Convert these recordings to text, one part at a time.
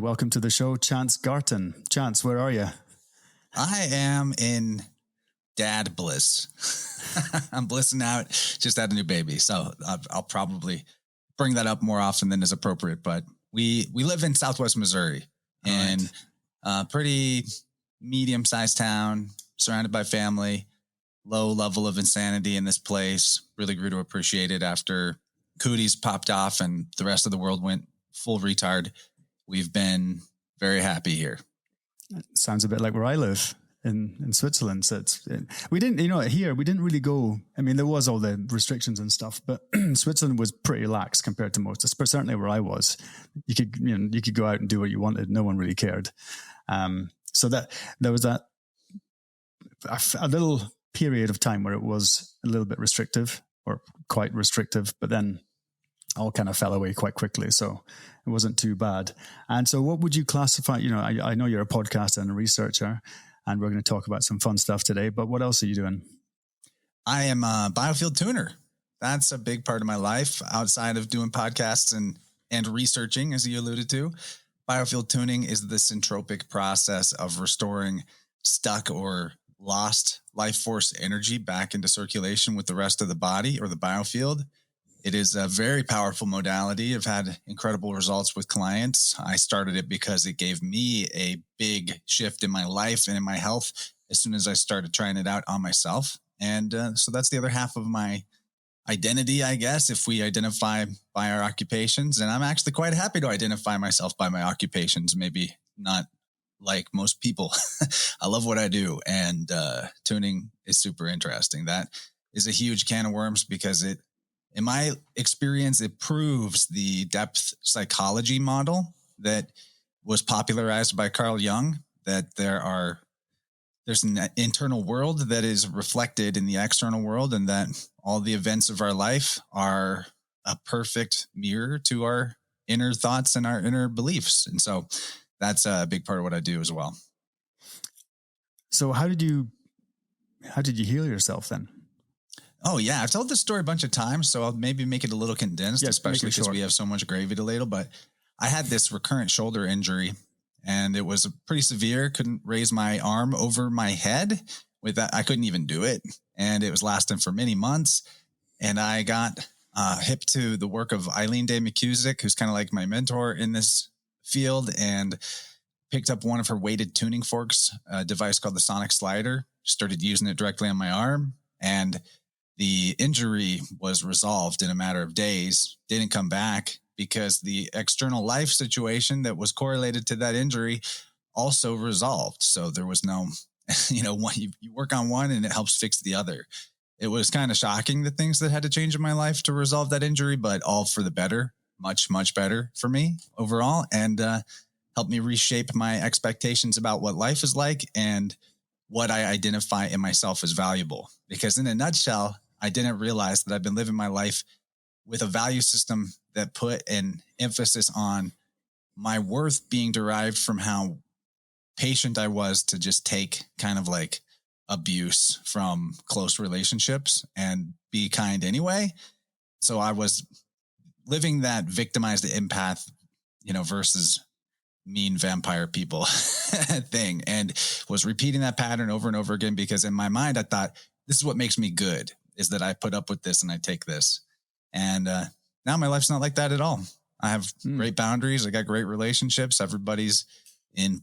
welcome to the show, Chance Garton. Chance, where are you? I am in dad bliss. I'm blissing out. Just had a new baby, so I'll probably bring that up more often than is appropriate. But we live in Southwest Missouri, in a pretty medium-sized town, surrounded by family. Low level of insanity in this place. Really grew to appreciate it after cooties popped off and the rest of the world went full retard. We've been very happy here. Sounds a bit like where I live in Switzerland. So we didn't really go. I mean, there was all the restrictions and stuff, but Switzerland was pretty lax compared to most. Certainly where I was, you could go out and do what you wanted. No one really cared. So that there was a little period of time where it was a little bit restrictive or quite restrictive, but then all kind of fell away quite quickly. So it wasn't too bad. And so what would you classify, I know you're a podcaster and a researcher, and we're going to talk about some fun stuff today, but what else are you doing? I am a biofield tuner. That's a big part of my life outside of doing podcasts and researching, as you alluded to. Biofield tuning is the syntropic process of restoring stuck or lost life force energy back into circulation with the rest of the body or the biofield. It is a very powerful modality. I've had incredible results with clients. I started it because it gave me a big shift in my life and in my health as soon as I started trying it out on myself. And so that's the other half of my identity, I guess, if we identify by our occupations. And I'm actually quite happy to identify myself by my occupations, maybe not like most people. I love what I do, and tuning is super interesting. That is a huge can of worms because in my experience, it proves the depth psychology model that was popularized by Carl Jung, that there's an internal world that is reflected in the external world, and that all the events of our life are a perfect mirror to our inner thoughts and our inner beliefs. And so that's a big part of what I do as well. So how did you heal yourself then? Oh yeah. I've told this story a bunch of times, so I'll maybe make it a little condensed, especially because we have so much gravy to ladle. But I had this recurrent shoulder injury, and it was pretty severe. Couldn't raise my arm over my head with that. I couldn't even do it. And it was lasting for many months. And I got hip to the work of Eileen Day McCusick, who's kind of like my mentor in this field, and picked up one of her weighted tuning forks, a device called the Sonic Slider, started using it directly on my arm, and the injury was resolved in a matter of days. Didn't come back because the external life situation that was correlated to that injury also resolved. So there was no, you work on one and it helps fix the other. It was kind of shocking, the things that had to change in my life to resolve that injury, but all for the better. Much, much better for me overall, and helped me reshape my expectations about what life is like and what I identify in myself as valuable. Because in a nutshell, I didn't realize that I've been living my life with a value system that put an emphasis on my worth being derived from how patient I was to just take kind of like abuse from close relationships and be kind anyway. So I was living that victimized empath, versus mean vampire people thing, and was repeating that pattern over and over again because in my mind, I thought this is what makes me good, is that I put up with this and I take this. And now my life's not like that at all. I have great boundaries. I got great relationships. Everybody's in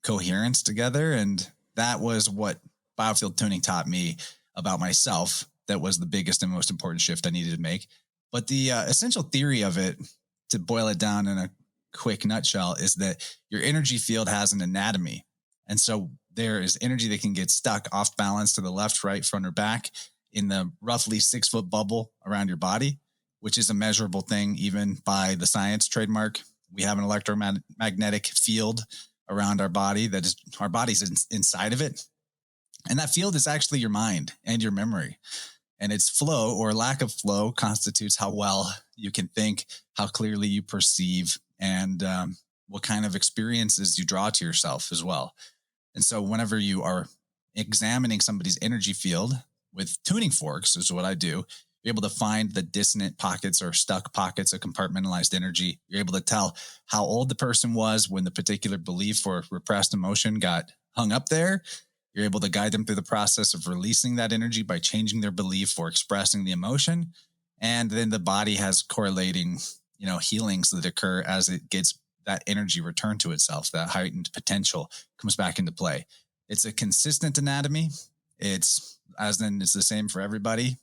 coherence together. And that was what biofield tuning taught me about myself. That was the biggest and most important shift I needed to make. But the essential theory of it, to boil it down in a quick nutshell, is that your energy field has an anatomy. And so there is energy that can get stuck off balance to the left, right, front, or back in the roughly 6-foot bubble around your body, which is a measurable thing even by the science trademark. We have an electromagnetic field around our body that is our body's inside of it. And that field is actually your mind and your memory. And its flow or lack of flow constitutes how well you can think, how clearly you perceive, and what kind of experiences you draw to yourself as well. And so whenever you are examining somebody's energy field with tuning forks, is what I do, You're able to find the dissonant pockets or stuck pockets of compartmentalized energy. You're able to tell how old the person was when the particular belief or repressed emotion got hung up there. You're able to guide them through the process of releasing that energy by changing their belief or expressing the emotion. And then the body has correlating, healings that occur as it gets that energy returned to itself. That heightened potential comes back into play. It's a consistent anatomy. It's the same for everybody.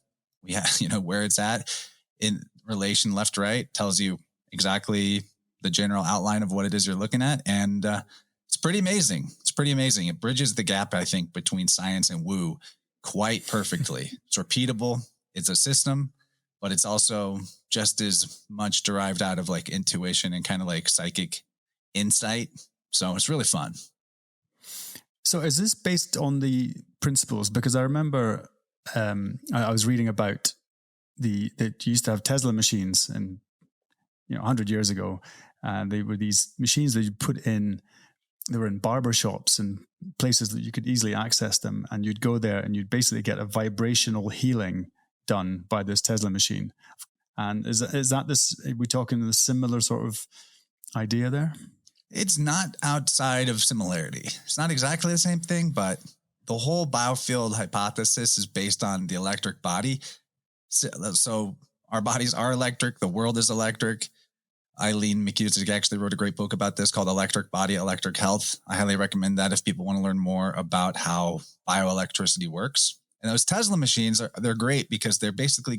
We have, where it's at in relation left, right, tells you exactly the general outline of what it is you're looking at. And it's pretty amazing. It bridges the gap, I think, between science and woo quite perfectly. It's repeatable. It's a system, but it's also just as much derived out of like intuition and kind of like psychic insight. So it's really fun. So is this based on the principles? Because I remember I was reading about that you used to have Tesla machines and 100 years ago, and they were these machines that you put in. They were in barber shops and places that you could easily access them, and you'd go there and you'd basically get a vibrational healing done by this Tesla machine. And is that this? Are we talking a similar sort of idea there? It's not outside of similarity. It's not exactly the same thing, but the whole biofield hypothesis is based on the electric body. So our bodies are electric. The world is electric. Eileen McCusick actually wrote a great book about this called Electric Body, Electric Health. I highly recommend that if people want to learn more about how bioelectricity works. And those Tesla machines, they're great because they're basically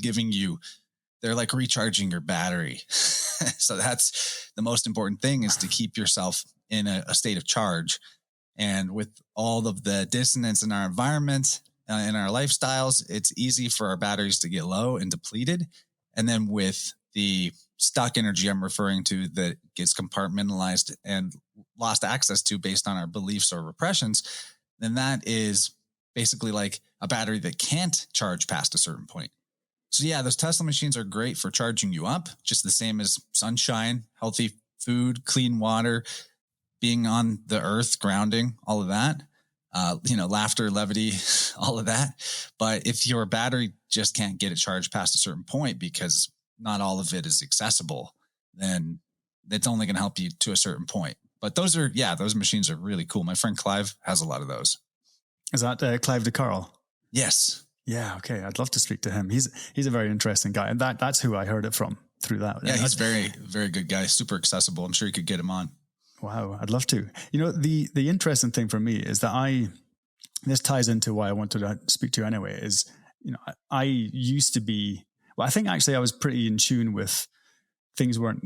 they're like recharging your battery. So that's the most important thing, is to keep yourself in a state of charge. And with all of the dissonance in our environment, in our lifestyles, it's easy for our batteries to get low and depleted. And then with the stuck energy I'm referring to that gets compartmentalized and lost access to based on our beliefs or repressions, then that is basically like a battery that can't charge past a certain point. So yeah, those Tesla machines are great for charging you up, just the same as sunshine, healthy food, clean water, being on the earth, grounding, all of that, laughter, levity, all of that. But if your battery just can't get it charged past a certain point because not all of it is accessible, then it's only going to help you to a certain point. But those machines are really cool. My friend Clive has a lot of those. Is that Clive DeCarl? Yes. Yeah. Okay. I'd love to speak to him. He's a very interesting guy. And that's who I heard it from through that. Yeah. He's very, very good guy. Super accessible. I'm sure you could get him on. Wow. I'd love to. The interesting thing for me is that this ties into why I wanted to speak to you anyway, is, I used to be, I think actually I was pretty in tune with things weren't,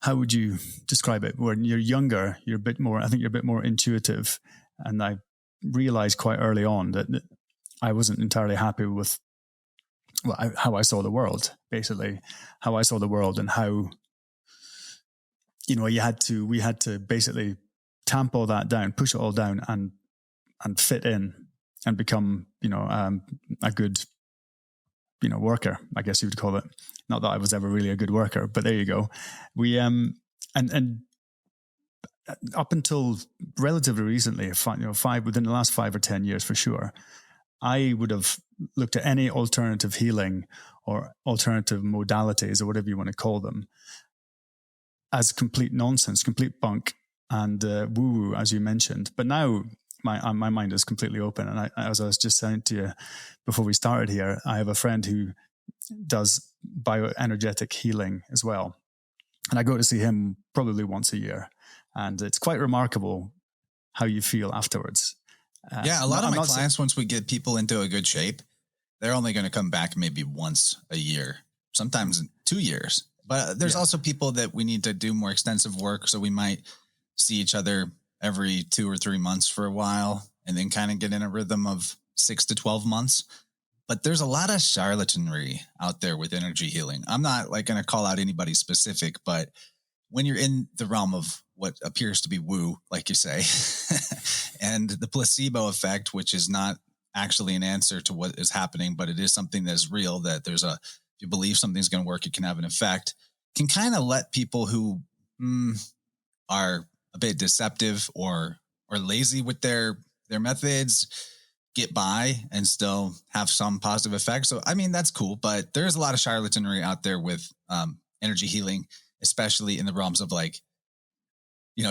how would you describe it? When you're younger, you're a bit more intuitive. And I realized quite early on that I wasn't entirely happy with how I saw the world, basically, how I saw the world and how, we had to basically tamp all that down, push it all down and fit in and become, a good, worker, I guess you would call it. Not that I was ever really a good worker, but there you go. We, and up until relatively recently, within the last 5 or 10 years for sure, I would have looked at any alternative healing or alternative modalities or whatever you want to call them as complete nonsense, complete bunk and woo-woo, as you mentioned. But now my mind is completely open. And as I was just saying to you before we started here, I have a friend who does bioenergetic healing as well. And I go to see him probably once a year. And it's quite remarkable how you feel afterwards. A lot of my clients, once we get people into a good shape, they're only going to come back maybe once a year, sometimes in 2 years. But there's also people that we need to do more extensive work. So we might see each other every 2 or 3 months for a while and then kind of get in a rhythm of 6 to 12 months. But there's a lot of charlatanry out there with energy healing. I'm not like going to call out anybody specific, but when you're in the realm of what appears to be woo, like you say, and the placebo effect, which is not actually an answer to what is happening, but it is something that's real, that if you believe something's going to work, it can have an effect, can kind of let people who are a bit deceptive or lazy with their methods get by and still have some positive effects. So, I mean, that's cool, but there's a lot of charlatanry out there with energy healing, especially in the realms of like,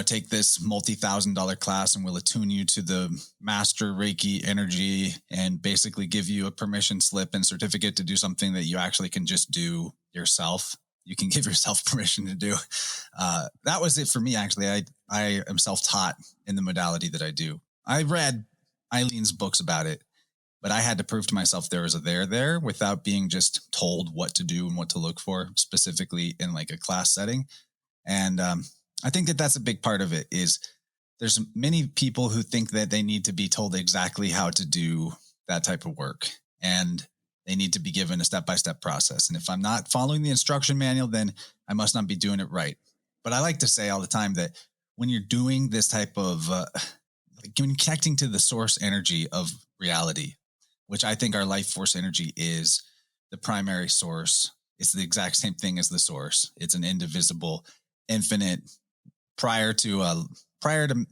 take this multi-$1,000 class and we'll attune you to the master Reiki energy and basically give you a permission slip and certificate to do something that you actually can just do yourself. You can give yourself permission to do. That was it for me, actually. I am self-taught in the modality that I do. I read Eileen's books about it, but I had to prove to myself there was a there without being just told what to do and what to look for specifically in like a class setting. And I think that that's a big part of it is there's many people who think that they need to be told exactly how to do that type of work. And they need to be given a step-by-step process. And if I'm not following the instruction manual, then I must not be doing it right. But I like to say all the time that when you're doing this type of connecting to the source energy of reality, which I think our life force energy is the primary source. It's the exact same thing as the source. It's an indivisible, infinite, prior to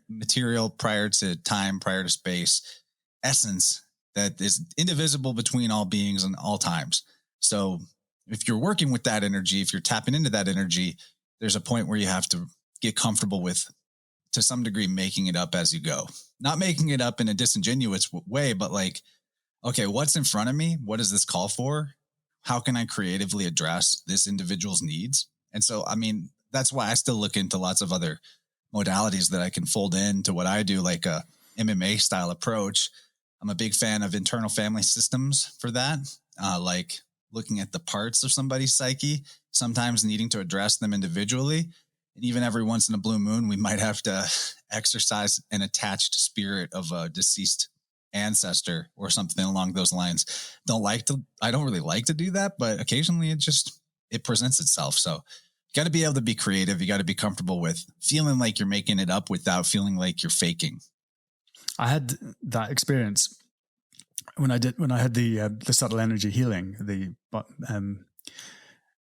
material, prior to time, prior to space, essence that is indivisible between all beings and all times. So if you're working with that energy, if you're tapping into that energy, there's a point where you have to get comfortable with, to some degree, making it up as you go. Not making it up in a disingenuous way, but like, okay, what's in front of me? What does this call for? How can I creatively address this individual's needs? And so, I mean, that's why I still look into lots of other modalities that I can fold into what I do, like a MMA style approach. I'm a big fan of internal family systems for that, like looking at the parts of somebody's psyche, sometimes needing to address them individually. And even every once in a blue moon, we might have to exercise an attached spirit of a deceased ancestor or something along those lines. I don't really like to do that, but occasionally it presents itself. So you got to be able to be creative. You got to be comfortable with feeling like you're making it up without feeling like you're faking. I had that experience when I had the subtle energy healing, the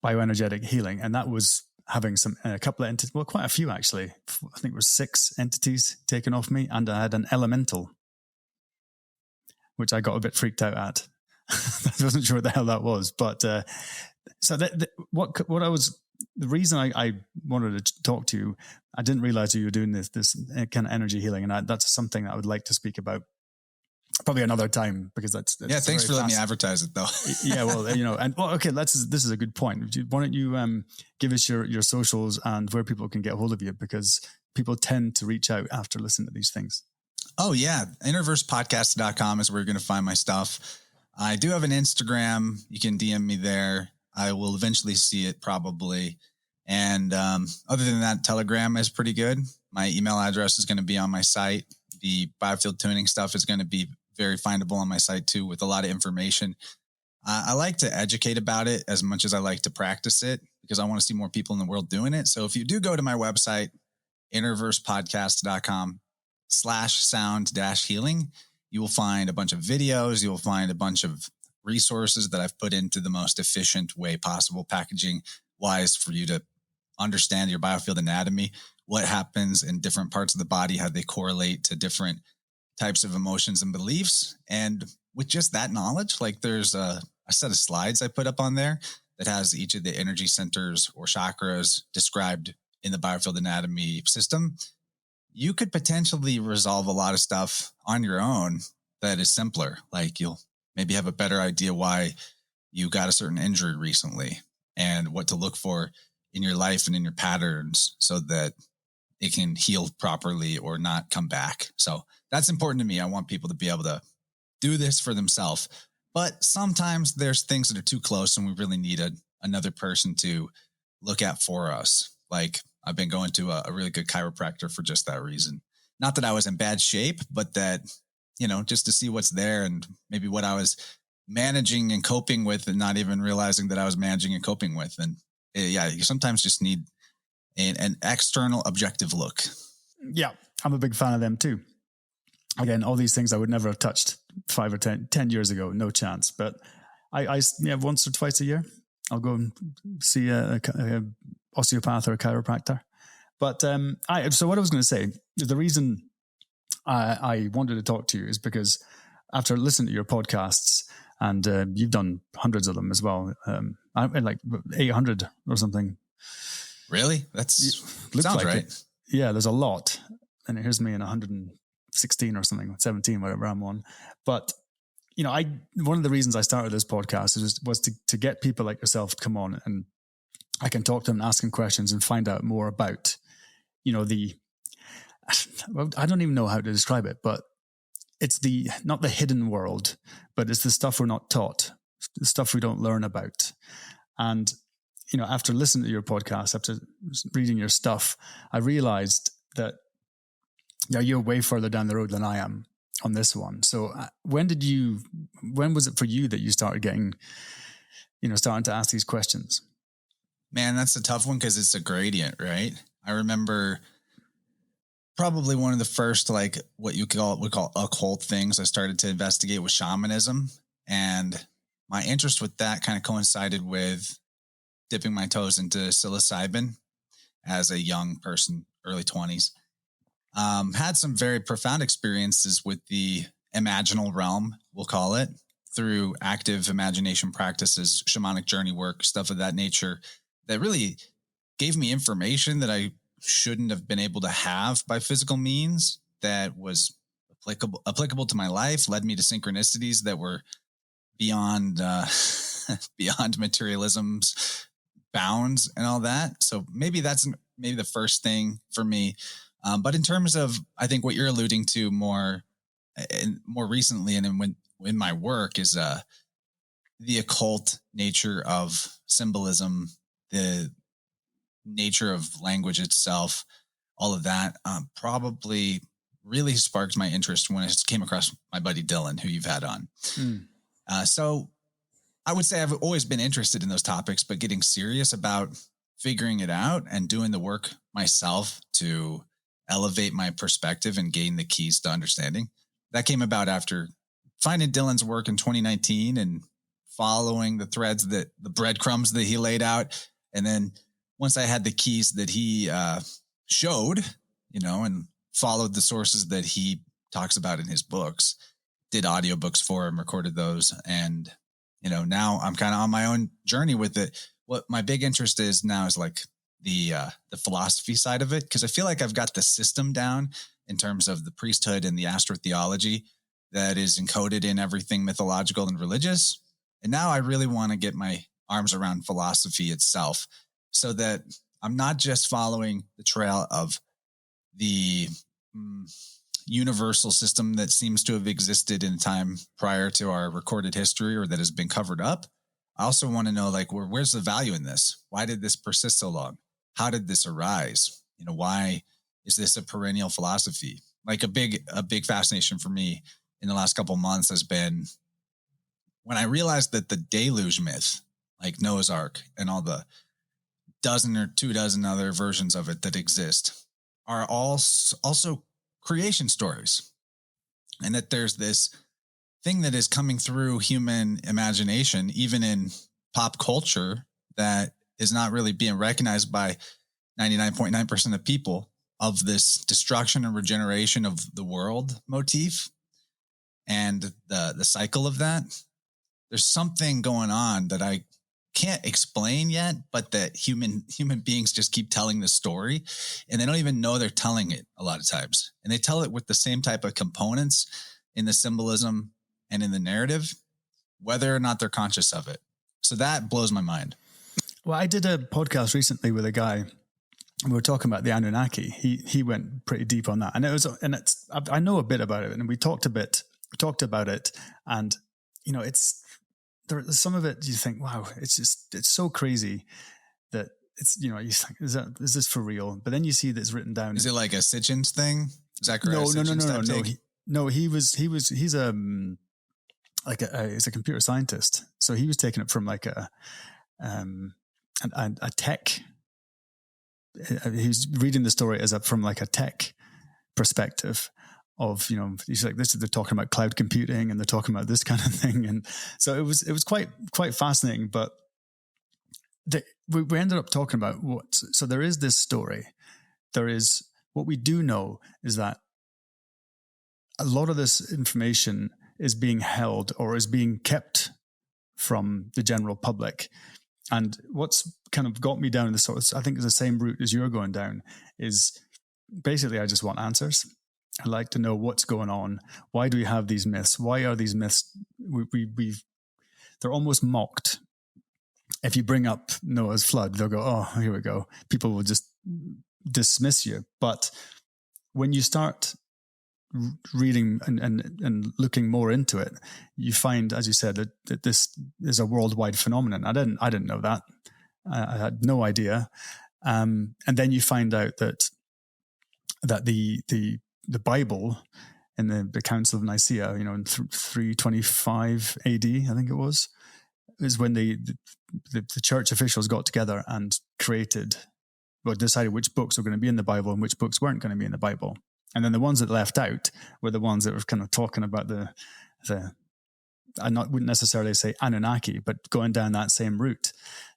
bioenergetic healing, and that was having a couple of entities, well, quite a few actually. I think it was 6 entities taken off me, and I had an elemental, which I got a bit freaked out at. I wasn't sure what the hell that was, but so the reason I wanted to talk to you, I didn't realize you were doing this kind of energy healing, and that's something that I would like to speak about probably another time, because that's yeah. Thanks for letting me advertise it, though. Yeah, well, okay. This is a good point. Why don't you give us your socials and where people can get a hold of you, because people tend to reach out after listening to these things. Oh yeah, InnerVersePodcast.com is where you're going to find my stuff. I do have an Instagram. You can DM me there. I will eventually see it probably. And other than that, Telegram is pretty good. My email address is going to be on my site. The biofield tuning stuff is going to be very findable on my site too, with a lot of information. I like to educate about it as much as I like to practice it, because I want to see more people in the world doing it. So if you do go to my website, InnerVersePodcast.com/sound-healing, you will find a bunch of videos. You will find a bunch of resources that I've put into the most efficient way possible, packaging wise, for you to understand your biofield anatomy, what happens in different parts of the body, how they correlate to different types of emotions and beliefs. And with just that knowledge, like there's a set of slides I put up on there that has each of the energy centers or chakras described in the biofield anatomy system. You could potentially resolve a lot of stuff on your own that is simpler. Like you'll maybe have a better idea why you got a certain injury recently and what to look for in your life and in your patterns so that it can heal properly or not come back. So that's important to me. I want people to be able to do this for themselves. But sometimes there's things that are too close and we really need another person to look at for us. Like I've been going to a really good chiropractor for just that reason. Not that I was in bad shape, but that, just to see what's there and maybe what I was managing and coping with and not even realizing that I was managing and coping with. And you sometimes just need an external objective look. Yeah, I'm a big fan of them too. Again, all these things I would never have touched 5 or 10 years ago, no chance. But I once or twice a year, I'll go and see a osteopath or a chiropractor. But so what I was going to say, the reason I wanted to talk to you is because after listening to your podcasts, and you've done hundreds of them as well, like 800 or something. Really? Sounds like right. It. Yeah, there's a lot. And here's me in 116 or something, 17, whatever I'm on. But, one of the reasons I started this podcast was to get people like yourself to come on, and I can talk to them and ask them questions and find out more about, I don't even know how to describe it, but it's not the hidden world, but it's the stuff we're not taught, the stuff we don't learn about. And, after listening to your podcast, after reading your stuff, I realized that you're way further down the road than I am on this one. So when was it for you that you started getting, starting to ask these questions? Man, that's a tough one because it's a gradient, right? I remember probably one of the first, like what we call occult things I started to investigate was shamanism. And my interest with that kind of coincided with dipping my toes into psilocybin as a young person, early 20s. Had some very profound experiences with the imaginal realm, we'll call it, through active imagination practices, shamanic journey work, stuff of that nature, that really gave me information that I shouldn't have been able to have by physical means, that was applicable to my life, led me to synchronicities that were beyond materialism's bounds and all that. So maybe that's the first thing for me. But in terms of, I think what you're alluding to more recently, and in my work, is the occult nature of symbolism, the nature of language itself, all of that probably really sparked my interest when I came across my buddy Dylan, who you've had on. So I would say I've always been interested in those topics, but getting serious about figuring it out and doing the work myself to elevate my perspective and gain the keys to understanding, that came about after finding Dylan's work in 2019 and following the threads, the breadcrumbs that he laid out. And then once I had the keys that he showed, and followed the sources that he talks about in his books, did audiobooks for him, recorded those. And, now I'm kind of on my own journey with it. What my big interest is now is like the philosophy side of it, because I feel like I've got the system down in terms of the priesthood and the astrotheology that is encoded in everything mythological and religious. And now I really want to get my arms around philosophy itself, so that I'm not just following the trail of the universal system that seems to have existed in time prior to our recorded history, or that has been covered up. I also want to know, like, where's the value in this? Why did this persist so long? How did this arise? Why is this a perennial philosophy? Like a big fascination for me in the last couple of months has been when I realized that the deluge myth, like Noah's Ark and all the dozen or 24 other versions of it that exist, are all also creation stories. And that there's this thing that is coming through human imagination, even in pop culture, that is not really being recognized by 99.9% of people, of this destruction and regeneration of the world motif and the cycle of that. There's something going on that I can't explain yet, but that human beings just keep telling the story, and they don't even know they're telling it a lot of times. And they tell it with the same type of components in the symbolism and in the narrative, whether or not they're conscious of it. So that blows my mind. Well, I did a podcast recently with a guy. We were talking about the Anunnaki. He went pretty deep on that, I know a bit about it, and we talked about it, and there's some of it you think, wow, it's so crazy that it's, you think, is this for real? But then you see that it's written down. Is it like a Sitchin's thing? Is that correct? No. He's a computer scientist. So he was taking it from like a tech. He's reading the story from like a tech perspective of, he's like, they're talking about cloud computing and they're talking about this kind of thing. And so it was quite fascinating, but we ended up talking about so there is this story. There is, what we do know is that a lot of this information is being held or is being kept from the general public. And what's kind of got me down the sort of, I think, the same route as you're going down, is basically I just want answers. I like to know what's going on. Why do we have these myths? Why are these myths? They're almost mocked. If you bring up Noah's flood, they'll go, "Oh, here we go." People will just dismiss you. But when you start reading and looking more into it, you find, as you said, that this is a worldwide phenomenon. I didn't know that. I had no idea. And then you find out that the Bible in the Council of Nicaea, in 325 AD, I think it was, is when the church officials got together and decided which books were going to be in the Bible and which books weren't going to be in the Bible. And then the ones that left out were the ones that were kind of talking about I wouldn't necessarily say Anunnaki, but going down that same route,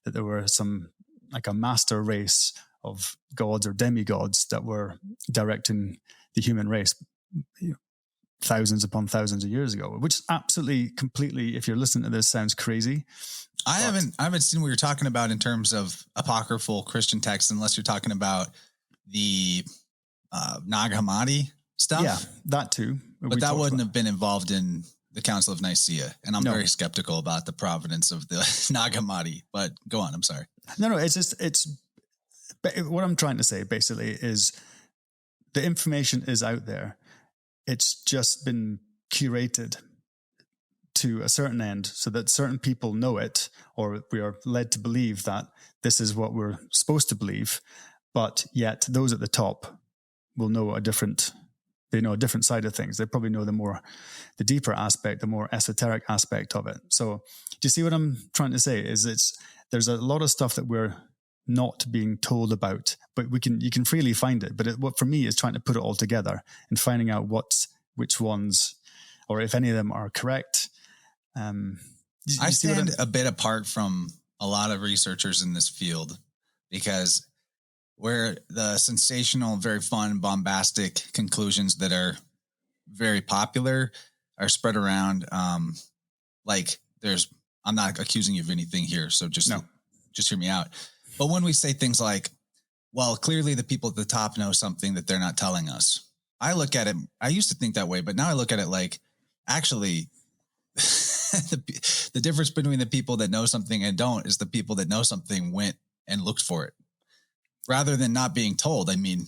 that there were some, like a master race of gods or demigods that were directing the human race thousands upon thousands of years ago, which absolutely, completely, if you're listening to this, sounds crazy. I haven't seen what you're talking about in terms of apocryphal Christian texts, unless you're talking about the Nag Hammadi stuff. Yeah, that too. But that wouldn't have been involved in the Council of Nicaea. And I'm very skeptical about the provenance of the Nag Hammadi. But go on, I'm sorry. No, it's what I'm trying to say basically is the information is out there. It's just been curated to a certain end so that certain people know it, or we are led to believe that this is what we're supposed to believe. But yet those at the top will know a different side of things. They probably know the deeper aspect, the more esoteric aspect of it. So do you see what I'm trying to say? There's a lot of stuff that we're not being told about, but you can freely find it. But what for me is trying to put it all together and finding out which ones, or if any of them are correct. I stand a bit apart from a lot of researchers in this field, because where the sensational, very fun, bombastic conclusions that are very popular are spread around. I'm not accusing you of anything here, so just hear me out. But when we say things like, well, clearly the people at the top know something that they're not telling us, I look at it, I used to think that way, but now I look at it like, actually, the difference between the people that know something and don't is the people that know something went and looked for it. Rather than not being told, I mean,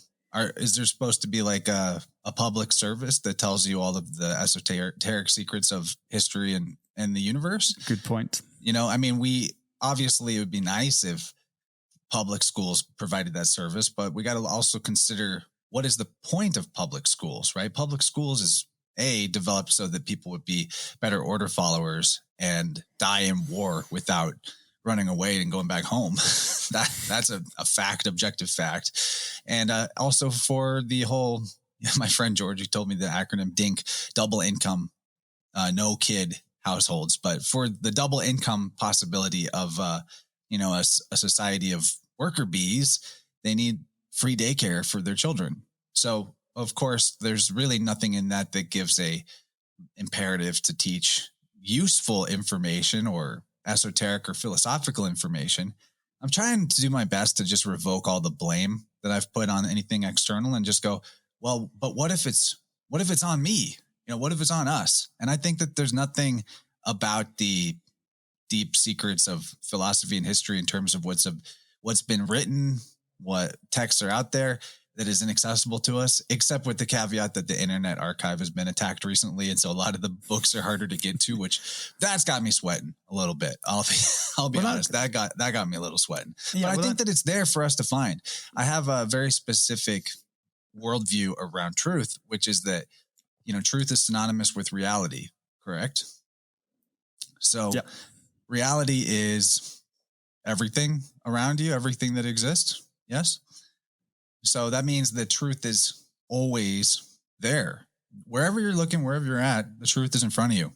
is there supposed to be like a public service that tells you all of the esoteric secrets of history and the universe? Good point. I mean, obviously it would be nice if public schools provided that service, but we got to also consider, what is the point of public schools, right? Public schools is developed so that people would be better order followers and die in war without running away and going back home. That's a fact, objective fact. And also for the whole, my friend George, he told me the acronym DINK, double income, no kid households. But for the double income possibility of, a society of worker bees, they need free daycare for their children. So of course, there's really nothing in that gives a imperative to teach useful information or esoteric or philosophical information. I'm trying to do my best to just revoke all the blame that I've put on anything external and just go, well, but what if it's on me? What if it's on us? And I think that there's nothing about the deep secrets of philosophy and history in terms of what's been written, what texts are out there, that is inaccessible to us, except with the caveat that the Internet Archive has been attacked recently. And so a lot of the books are harder to get to, which that's got me sweating a little bit. I'll be honest. That got me a little sweating, but I think that it's there for us to find. I have a very specific worldview around truth, which is that, truth is synonymous with reality. Correct. So reality is everything around you, everything that exists. Yes. So that means the truth is always there. Wherever you're looking, wherever you're at, the truth is in front of you.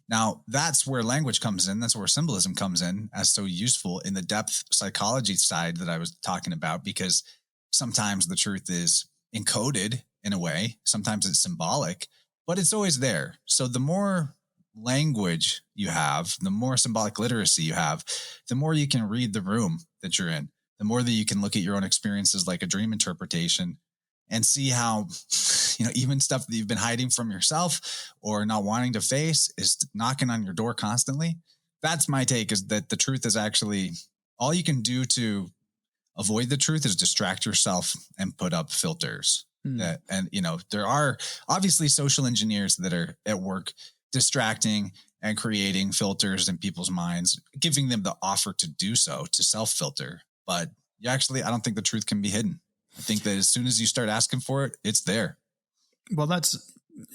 Now, that's where language comes in. That's where symbolism comes in as so useful in the depth psychology side that I was talking about, because sometimes the truth is encoded in a way. Sometimes it's symbolic. but it's always there. So the more language you have, the more symbolic literacy you have, the more you can read the room that you're in, the more that you can look at your own experiences like a dream interpretation and see how, even stuff that you've been hiding from yourself or not wanting to face is knocking on your door constantly. That's my take, is that the truth is actually all you can do to avoid the truth is distract yourself and put up filters. There are obviously social engineers that are at work distracting and creating filters in people's minds, giving them the offer to do so, to self-filter. But I don't think the truth can be hidden. I think that as soon as you start asking for it, it's there. Well, that's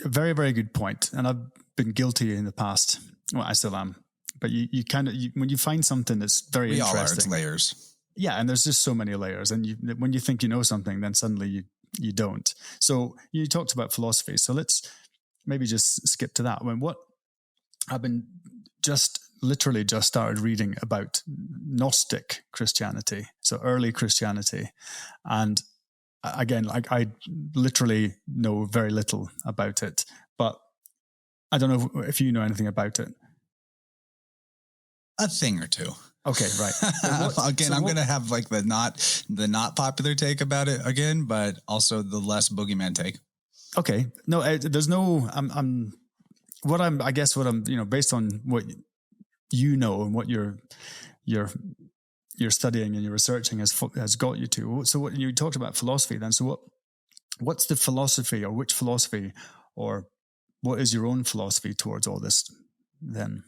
a very, very good point. And I've been guilty in the past. Well, I still am. But you kind of, when you find something that's very interesting. We all are, it's layers. Yeah, and there's just so many layers. And when you think you know something, then suddenly you don't. So you talked about philosophy. So let's maybe just skip to that. What I've been literally just started reading about Gnostic Christianity, so early Christianity. And again, I literally know very little about it, but I don't know if you know anything about it. A thing or two. Okay, right. I'm going to have like the not popular take about it again, but also the less boogeyman take. Okay. No, there's no, based on what you know and what you're studying and you're researching has got you to. So what you talked about philosophy then. So what's the philosophy, or which philosophy, or what is your own philosophy towards all this then?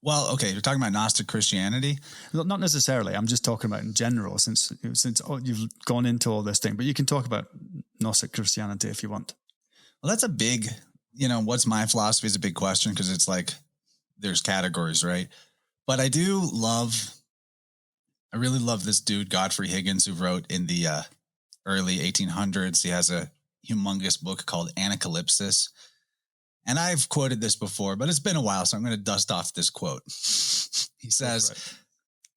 Well, okay, you're talking about Gnostic Christianity? Well, not necessarily. I'm just talking about in general, since you've gone into all this thing. But you can talk about Gnostic Christianity if you want. Well, that's a big, what's my philosophy is a big question, because it's like there's categories, right? But I really love this dude, Godfrey Higgins, who wrote in the early 1800s. He has a humongous book called Anacalypsis. And I've quoted this before, but it's been a while, so I'm going to dust off this quote. He says,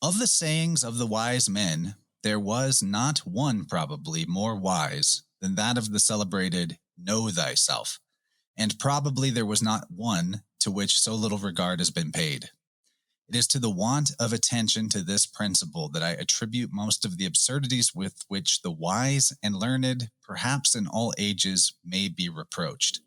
"Of the sayings of the wise men, there was not one probably more wise than that of the celebrated know thyself. And probably there was not one to which so little regard has been paid. It is to the want of attention to this principle that I attribute most of the absurdities with which the wise and learned, perhaps in all ages, may be reproached.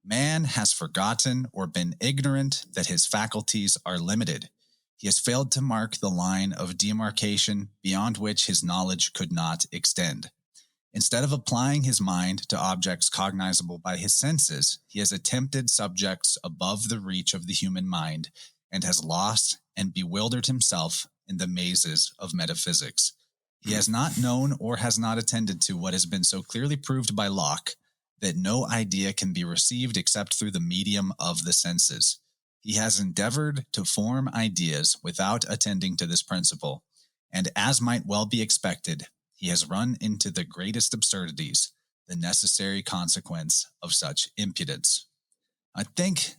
Man has forgotten or been ignorant that his faculties are limited. He has failed to mark the line of demarcation beyond which his knowledge could not extend. Instead of applying his mind to objects cognizable by his senses, he has attempted subjects above the reach of the human mind and has lost and bewildered himself in the mazes of metaphysics. He has not known or has not attended to what has been so clearly proved by Locke, that no idea can be received except through the medium of the senses. He has endeavored to form ideas without attending to this principle, and as might well be expected, he has run into the greatest absurdities, the necessary consequence of such impudence." I think,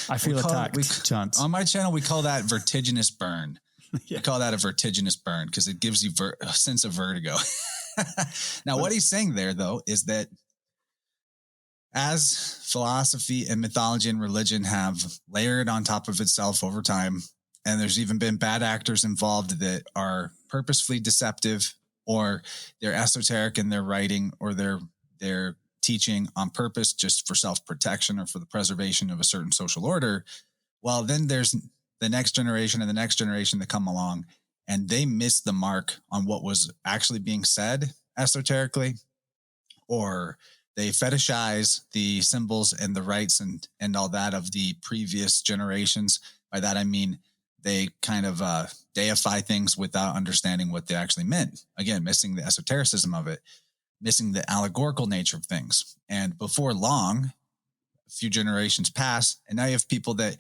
I feel attacked, Chance. On my channel, we call that vertiginous burn. Yeah. We call that a vertiginous burn because it gives you a sense of vertigo. Now, what he's saying there, though, is that as philosophy and mythology and religion have layered on top of itself over time, and there's even been bad actors involved that are purposefully deceptive, or they're esoteric in their writing or their teaching on purpose just for self-protection or for the preservation of a certain social order, well, then there's the next generation and the next generation that come along, and they miss the mark on what was actually being said esoterically, or they fetishize the symbols and the rites and all that of the previous generations. By that, I mean, they kind of deify things without understanding what they actually meant. Again, missing the esotericism of it, missing the allegorical nature of things. And before long, a few generations pass, and now you have people that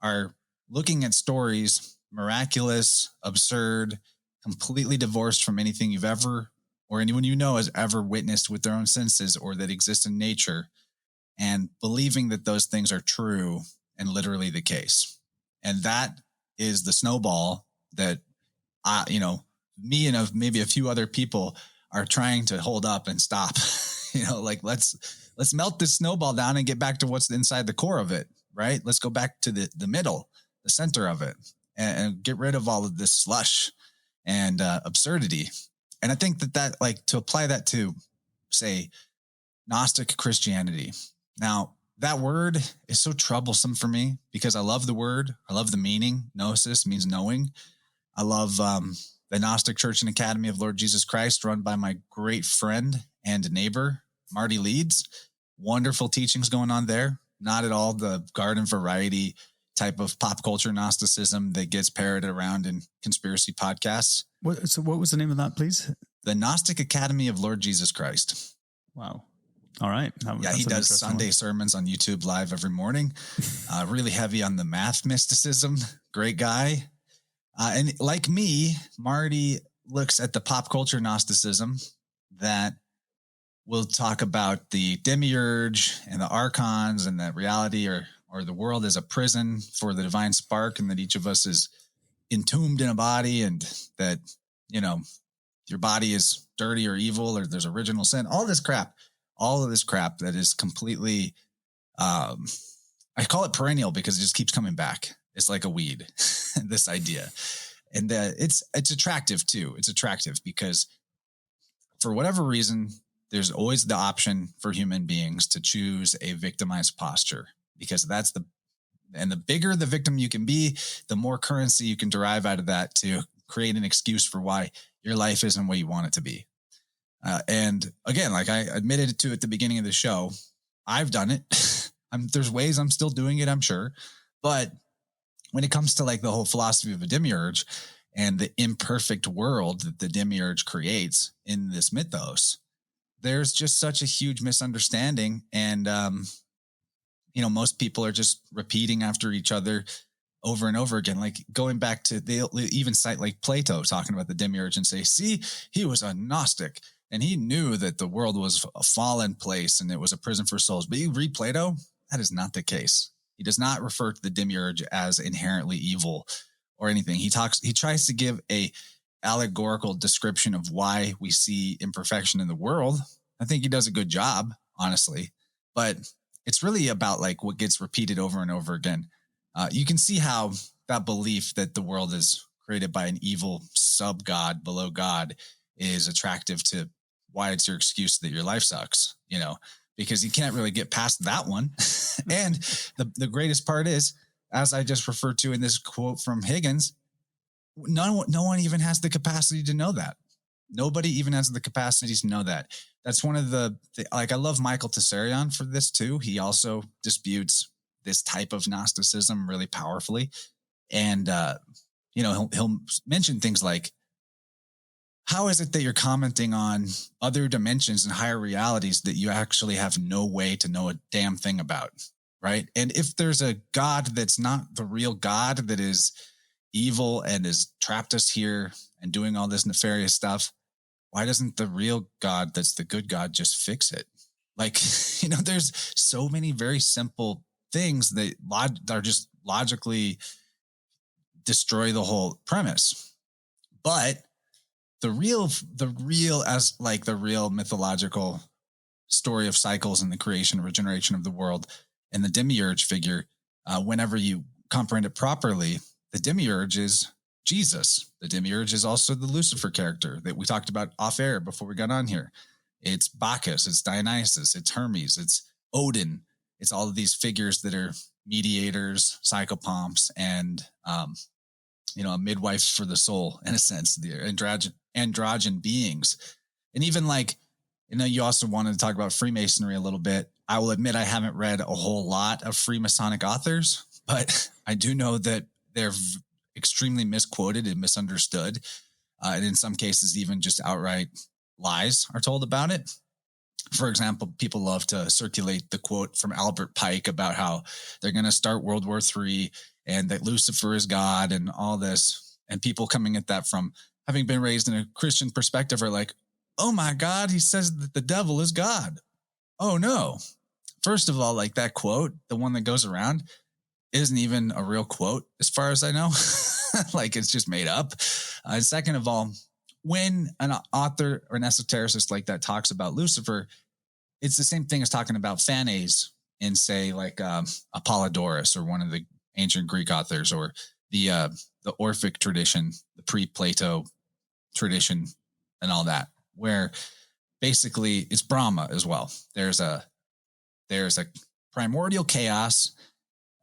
are looking at stories, miraculous, absurd, completely divorced from anything you've ever, or anyone you know has ever witnessed with their own senses or that exist in nature, and believing that those things are true and literally the case. And that is the snowball that me and maybe a few other people are trying to hold up and stop. Like let's melt this snowball down and get back to what's inside the core of it, right? Let's go back to the middle, the center of it, and get rid of all of this slush and absurdity. And I think that like to apply that to, say, Gnostic Christianity. Now, that word is so troublesome for me because I love the word. I love the meaning. Gnosis means knowing. I love the Gnostic Church and Academy of Lord Jesus Christ, run by my great friend and neighbor, Marty Leeds. Wonderful teachings going on there. Not at all the garden variety type of pop culture Gnosticism that gets parroted around in conspiracy podcasts. So what was the name of that, please? The Gnostic Academy of Lord Jesus Christ. Wow. All right. He does Sunday sermons on YouTube live every morning. Really heavy on the math mysticism. Great guy. And like me, Marty looks at the pop culture Gnosticism that will talk about the demiurge and the archons and that reality or the world is a prison for the divine spark, and that each of us is entombed in a body, and that, your body is dirty or evil or there's original sin. All of this crap that is completely, I call it perennial because it just keeps coming back. It's like a weed, this idea. And it's attractive too. It's attractive because for whatever reason, there's always the option for human beings to choose a victimized posture, because the bigger the victim you can be, the more currency you can derive out of that to create an excuse for why your life isn't what you want it to be. And again, like I admitted to at the beginning of the show, I've done it. There's ways I'm still doing it, I'm sure. But when it comes to like the whole philosophy of a demiurge and the imperfect world that the demiurge creates in this mythos, there's just such a huge misunderstanding. And, most people are just repeating after each other over and over again, like going back to, they even cite like Plato talking about the demiurge and say, see, he was a Gnostic and he knew that the world was a fallen place and it was a prison for souls. But you read Plato, that is not the case. He does not refer to the demiurge as inherently evil or anything. He tries to give a allegorical description of why we see imperfection in the world. I think he does a good job, honestly, but it's really about like what gets repeated over and over again. You can see how that belief that the world is created by an evil sub-god below God is attractive to why it's your excuse that your life sucks, because you can't really get past that one. And the greatest part is, as I just referred to in this quote from Higgins, no one even has the capacity to know that. Nobody even has the capacity to know that. That's one of I love Michael Tessarion for this too. He also disputes this type of Gnosticism really powerfully. And, he'll mention things like, how is it that you're commenting on other dimensions and higher realities that you actually have no way to know a damn thing about, right? And if there's a God that's not the real God, that is evil and has trapped us here and doing all this nefarious stuff, why doesn't the real God that's the good God just fix it? Like, there's so many very simple things that are just logically destroy the whole premise. But the real mythological story of cycles and the creation and regeneration of the world and the demiurge figure, whenever you comprehend it properly, the demiurge is Jesus. The demiurge is also the Lucifer character that we talked about off air before we got on here. It's Bacchus, it's Dionysus, it's Hermes, it's Odin. It's all of these figures that are mediators, psychopomps, and, a midwife for the soul, in a sense, the androgen beings. And even you also wanted to talk about Freemasonry a little bit. I will admit I haven't read a whole lot of Freemasonic authors, but I do know that they're extremely misquoted and misunderstood. And in some cases, even just outright lies are told about it. For example, people love to circulate the quote from Albert Pike about how they're going to start World War III and that Lucifer is God and all this. And people coming at that from having been raised in a Christian perspective are like, oh my God, he says that the devil is God. Oh no. First of all, like that quote, the one that goes around, isn't even a real quote as far as I know. Like it's just made up. And second of all, when an author or an esotericist like that talks about Lucifer, it's the same thing as talking about phanes in, say, like Apollodorus or one of the ancient Greek authors, or the Orphic tradition, the pre-Plato tradition, and all that, where basically it's Brahma as well. There's a primordial chaos,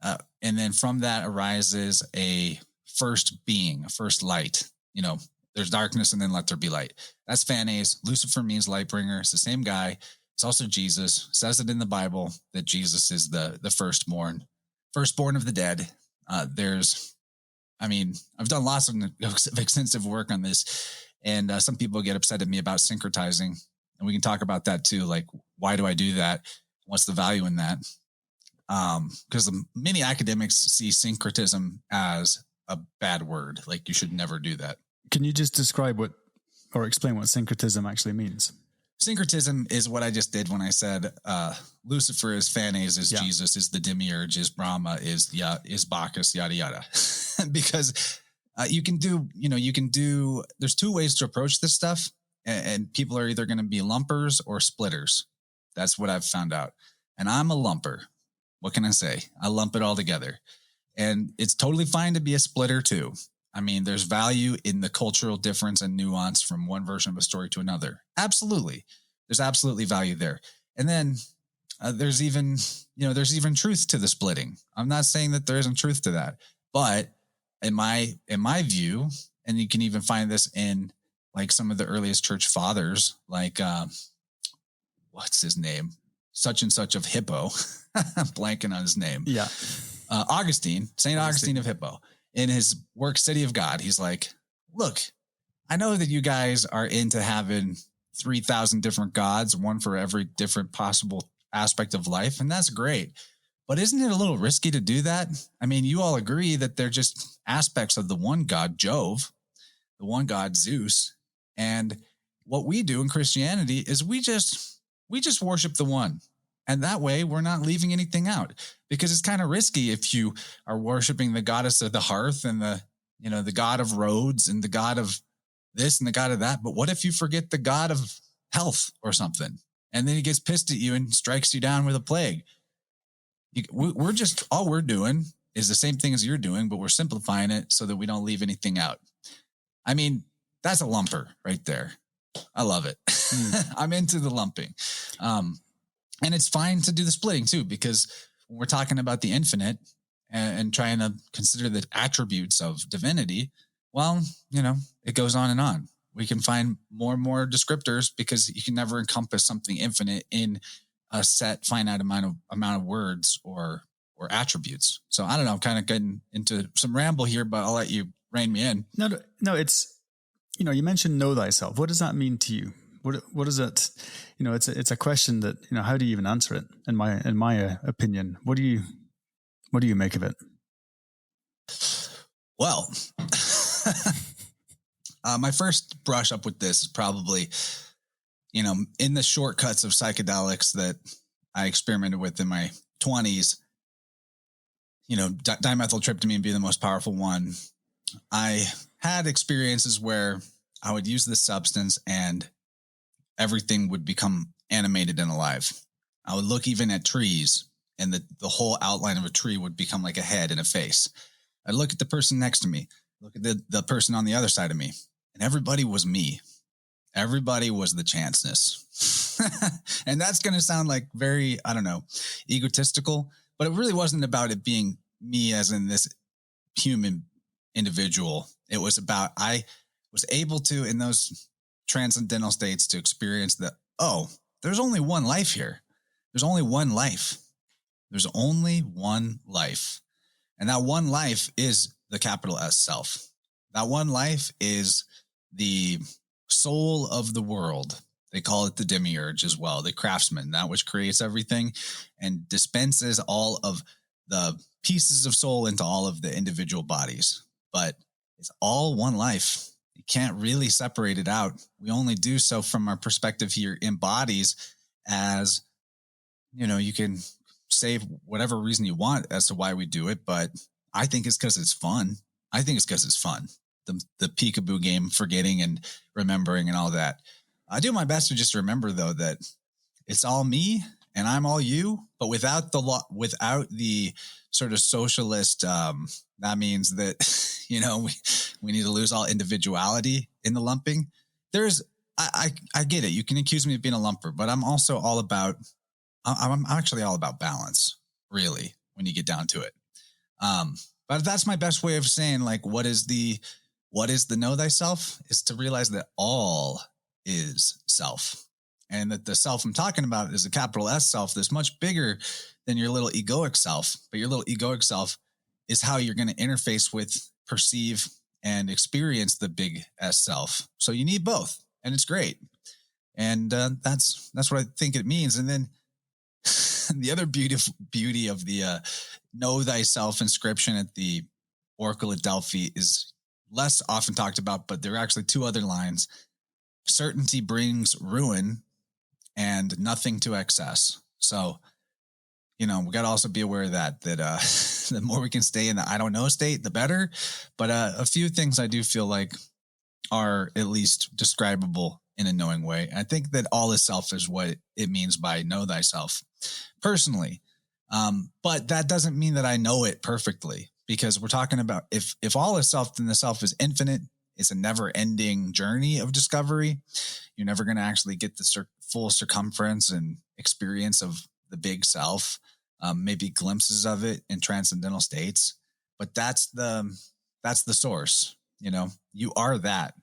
and then from that arises a first being, a first light. There's darkness, and then let there be light. That's Phanes. Lucifer means light bringer. It's the same guy. It's also Jesus. It says it in the Bible that Jesus is the firstborn of the dead. I've done lots of extensive work on this, and some people get upset at me about syncretizing, and we can talk about that too. Like, why do I do that? What's the value in that? Because many academics see syncretism as a bad word. Like, you should never do that. Can you just describe or explain what syncretism actually means? Syncretism is what I just did when I said Lucifer is Phanes, is Jesus, is the demiurge, is Brahma, is Bacchus, yada yada. Because there's two ways to approach this stuff, and people are either going to be lumpers or splitters. That's what I've found out. And I'm a lumper. What can I say? I lump it all together. And it's totally fine to be a splitter too. There's value in the cultural difference and nuance from one version of a story to another. Absolutely. There's absolutely value there. And then there's even truth to the splitting. I'm not saying that there isn't truth to that, but in my view, and you can even find this in like some of the earliest church fathers, like, what's his name? Such and such of Hippo. I'm blanking on his name. Yeah. St. Augustine of Hippo. In his work, City of God, he's like, look, I know that you guys are into having 3,000 different gods, one for every different possible aspect of life. And that's great. But isn't it a little risky to do that? You all agree that they're just aspects of the one God, Jove, the one God, Zeus. And what we do in Christianity is we just worship the one. And that way we're not leaving anything out, because it's kind of risky if you are worshiping the goddess of the hearth and the god of roads and the god of this and the god of that. But what if you forget the god of health or something, and then he gets pissed at you and strikes you down with a plague? All we're doing is the same thing as you're doing, but we're simplifying it so that we don't leave anything out. That's a lumper right there. I love it. I'm into the lumping. And it's fine to do the splitting too, because when we're talking about the infinite and trying to consider the attributes of divinity, well, it goes on and on. We can find more and more descriptors, because you can never encompass something infinite in a set finite amount of words or attributes. So I don't know, I'm kind of getting into some ramble here, but I'll let you rein me in. No, it's, you mentioned know thyself. What does that mean to you? What is it? It's a question that, how do you even answer it? In my opinion, what do you make of it? Well, my first brush up with this is probably, in the shortcuts of psychedelics that I experimented with in my 20s, dimethyltryptamine being the most powerful one. I had experiences where I would use this substance and everything would become animated and alive. I would look even at trees, and the whole outline of a tree would become like a head and a face. I'd look at the person next to me, look at the person on the other side of me, and everybody was me. Everybody was the chanceness. And that's going to sound like very, I don't know, egotistical, but it really wasn't about it being me as in this human individual. It was about, I was able to, in those transcendental states, to experience that, there's only one life here. There's only one life. There's only one life. And that one life is the capital S self. That one life is the soul of the world. They call it the demiurge as well, the craftsman, that which creates everything and dispenses all of the pieces of soul into all of the individual bodies. But it's all one life. You can't really separate it out. We only do so from our perspective here in bodies, as, you can say whatever reason you want as to why we do it, but I think it's because it's fun. The peekaboo game, forgetting and remembering and all that. I do my best to just remember, though, that it's all me and I'm all you, but without the sort of socialist, that means that, we need to lose all individuality in the lumping. I get it. You can accuse me of being a lumper, but I'm also I'm actually all about balance, really, when you get down to it. But that's my best way of saying, like, what is the know thyself, is to realize that all is self, and that the self I'm talking about is a capital S self that's much bigger than your little egoic self. But your little egoic self is how you're going to interface with, perceive, and experience the big S self. So you need both, and it's great. And that's what I think it means. And then the other beauty of the know thyself inscription at the Oracle at Delphi is less often talked about, but there are actually two other lines. Certainty brings ruin, and nothing to excess. So, we got to also be aware of that the more we can stay in the I don't know state, the better. But a few things I do feel like are at least describable in a knowing way. I think that all is self is what it means by know thyself personally. But that doesn't mean that I know it perfectly, because we're talking about if all is self, then the self is infinite. It's a never ending journey of discovery. You're never going to actually get the full circumference and experience of the big self, maybe glimpses of it in transcendental states, but that's the source. You are that.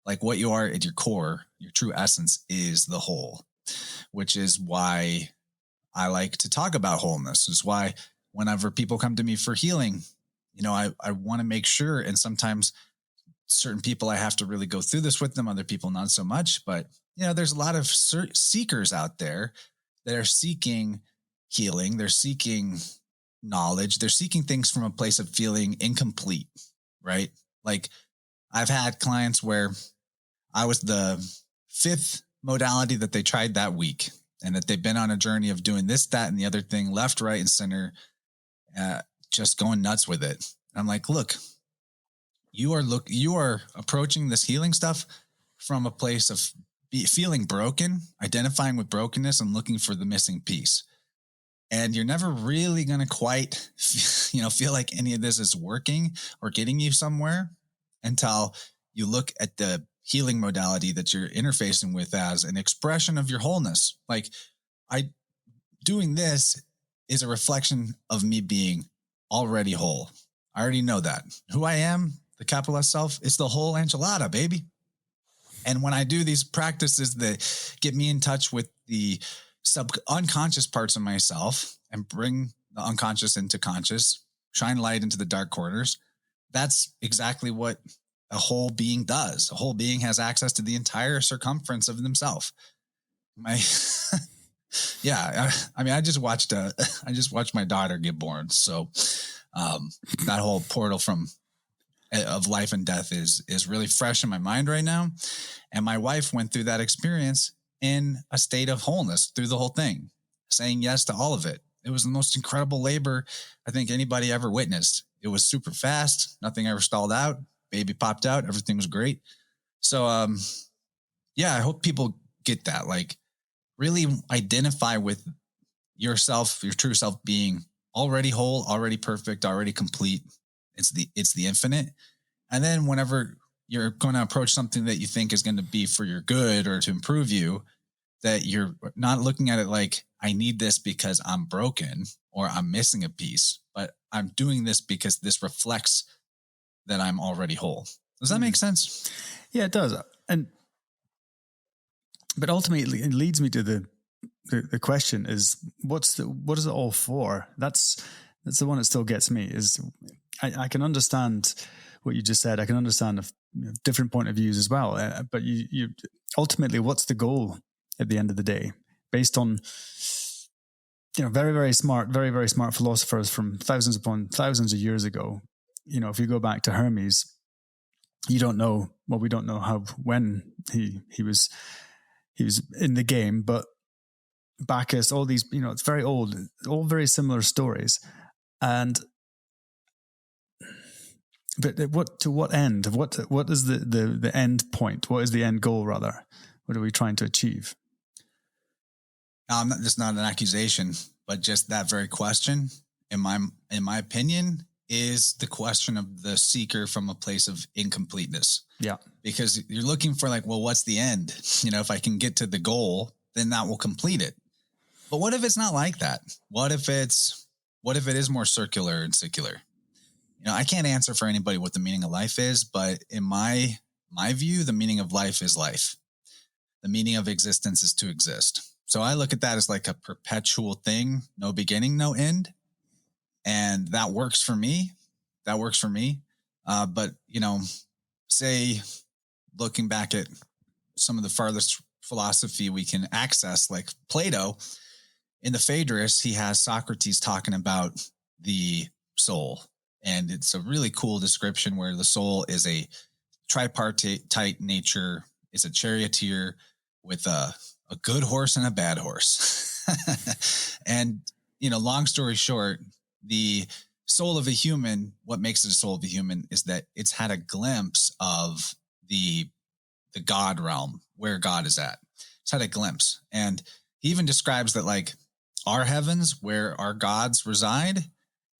Like what you are at your core, your true essence is the whole, which is why I like to talk about wholeness. It's why whenever people come to me for healing, I want to make sure, and sometimes certain people, I have to really go through this with them, other people, not so much, but there's a lot of seekers out there that are seeking healing. They're seeking knowledge. They're seeking things from a place of feeling incomplete, right? Like I've had clients where I was the fifth modality that they tried that week, and that they've been on a journey of doing this, that, and the other thing, left, right, and center, just going nuts with it. I'm like, look, you are approaching this healing stuff from a place of feeling broken, identifying with brokenness, and looking for the missing piece. And you're never really going to quite, feel like any of this is working or getting you somewhere until you look at the healing modality that you're interfacing with as an expression of your wholeness. Like doing this is a reflection of me being already whole. I already know that. Who I am, the capital S self, is the whole enchilada, baby. And when I do these practices that get me in touch with the unconscious parts of myself and bring the unconscious into conscious, shine light into the dark corners, that's exactly what a whole being does. A whole being has access to the entire circumference of themselves. Yeah. I just watched my daughter get born. So, that whole portal of life and death is really fresh in my mind right now. And my wife went through that experience in a state of wholeness through the whole thing, saying yes to all of it. It was the most incredible labor I think anybody ever witnessed. It was super fast. Nothing ever stalled out. Baby popped out. Everything was great. So, I hope people get that. Like, really identify with yourself, your true self being already whole, already perfect, already complete. It's the infinite. And then whenever you're going to approach something that you think is going to be for your good or to improve you, that you're not looking at it like, I need this because I'm broken or I'm missing a piece, but I'm doing this because this reflects that I'm already whole. Does that make sense? Yeah, it does. But ultimately it leads me to the question is, what is it all for? That's the one that still gets me. Is I can understand what you just said. I can understand a different point of views as well. But you ultimately, what's the goal at the end of the day? Based on very, very smart philosophers from thousands upon thousands of years ago. If you go back to Hermes, we don't know when he was in the game, but Bacchus, all these, it's very old, all very similar stories. But to what end? What is the end point? What is the end goal, rather? What are we trying to achieve? Now, that's not an accusation, but just that very question, in my opinion, is the question of the seeker from a place of incompleteness. Yeah. Because you're looking for like, well, what's the end? If I can get to the goal, then that will complete it. But what if it's not like that? What if it is more circular and secular? I can't answer for anybody what the meaning of life is, but in my view, the meaning of life is life. The meaning of existence is to exist. So I look at that as like a perpetual thing, no beginning, no end. And that works for me. But, say looking back at some of the farthest philosophy we can access, like Plato, in the Phaedrus, he has Socrates talking about the soul. And it's a really cool description where the soul is a tripartite nature. It's a charioteer with a good horse and a bad horse. And, long story short, the soul of a human, what makes it a soul of a human is that it's had a glimpse of the God realm, where God is at. It's had a glimpse. And he even describes that like our heavens, where our gods reside,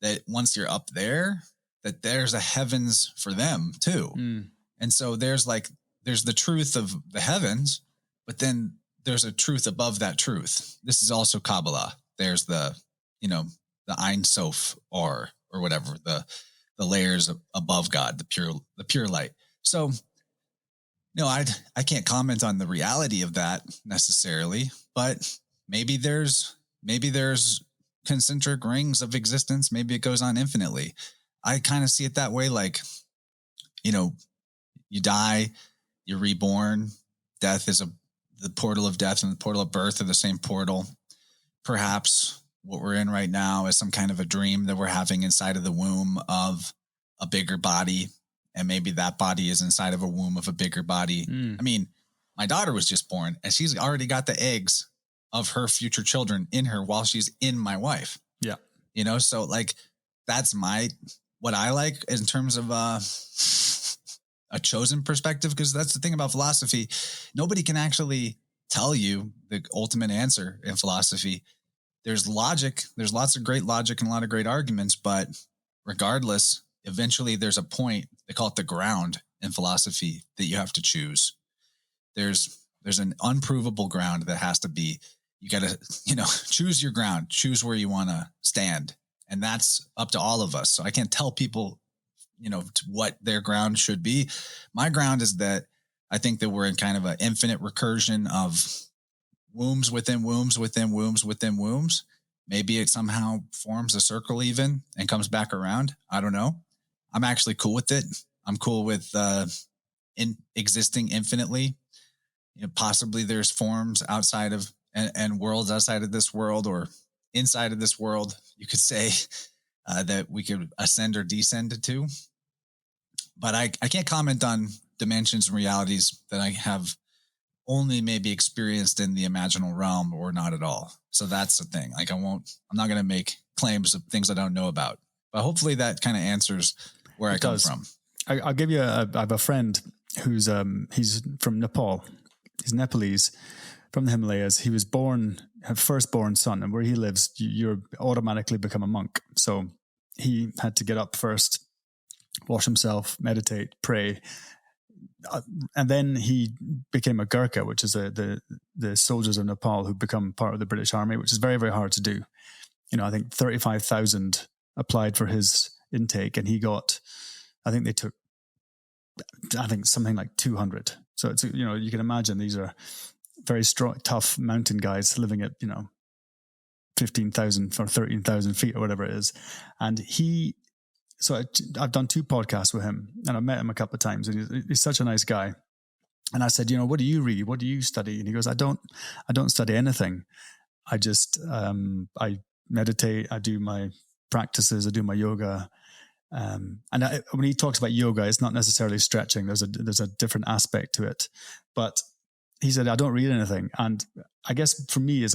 that once you're up there, that there's a heavens for them too. And so there's the truth of the heavens, but then there's a truth above that truth. This is also Kabbalah. There's the Ein Sof or whatever, the layers above God, the pure light. So, I can't comment on the reality of that necessarily, but maybe there's concentric rings of existence. Maybe it goes on infinitely. I kind of see it that way. Like, you die, you're reborn. Death is the portal of death and the portal of birth are the same portal. Perhaps what we're in right now is some kind of a dream that we're having inside of the womb of a bigger body. And maybe that body is inside of a womb of a bigger body. I mean, my daughter was just born and she's already got the eggs of her future children in her while she's in my wife. Yeah. So like, that's what I like in terms of a chosen perspective. Cause that's the thing about philosophy. Nobody can actually tell you the ultimate answer in philosophy. There's logic. There's lots of great logic and a lot of great arguments, but regardless, eventually there's a point, they call it the ground in philosophy, that you have to choose. There's an unprovable ground that has to be, you got to, choose your ground, choose where you want to stand. And that's up to all of us. So I can't tell people, what their ground should be. My ground is that I think that we're in kind of an infinite recursion of wombs within wombs within wombs within wombs. Maybe it somehow forms a circle even and comes back around. I don't know. I'm actually cool with it. I'm cool with existing infinitely. Possibly there's forms outside of and worlds outside of this world or inside of this world, you could say, that we could ascend or descend to. But I can't comment on dimensions and realities that I have only maybe experienced in the imaginal realm or not at all. So that's the thing. Like I'm not going to make claims of things I don't know about, but hopefully that kind of answers where I come from. I'll give you I have a friend who's, he's from Nepal. He's Nepalese from the Himalayas. He was firstborn son, and where he lives, you automatically become a monk. So he had to get up first, wash himself, meditate, pray. And then he became a Gurkha, which is the soldiers of Nepal who become part of the British Army, which is very, very hard to do. I think 35,000 applied for his intake, and he got, I think something like 200. So it's, you can imagine these are very strong, tough mountain guys living at, 15,000 or 13,000 feet or whatever it is. And I've done 2 podcasts with him, and I've met him a couple of times, and he's such a nice guy. And I said, what do you read? What do you study? And he goes, I don't study anything. I just, I meditate, I do my practices, I do my yoga. When he talks about yoga, it's not necessarily stretching. There's a different aspect to it. But he said, I don't read anything. And I guess for me is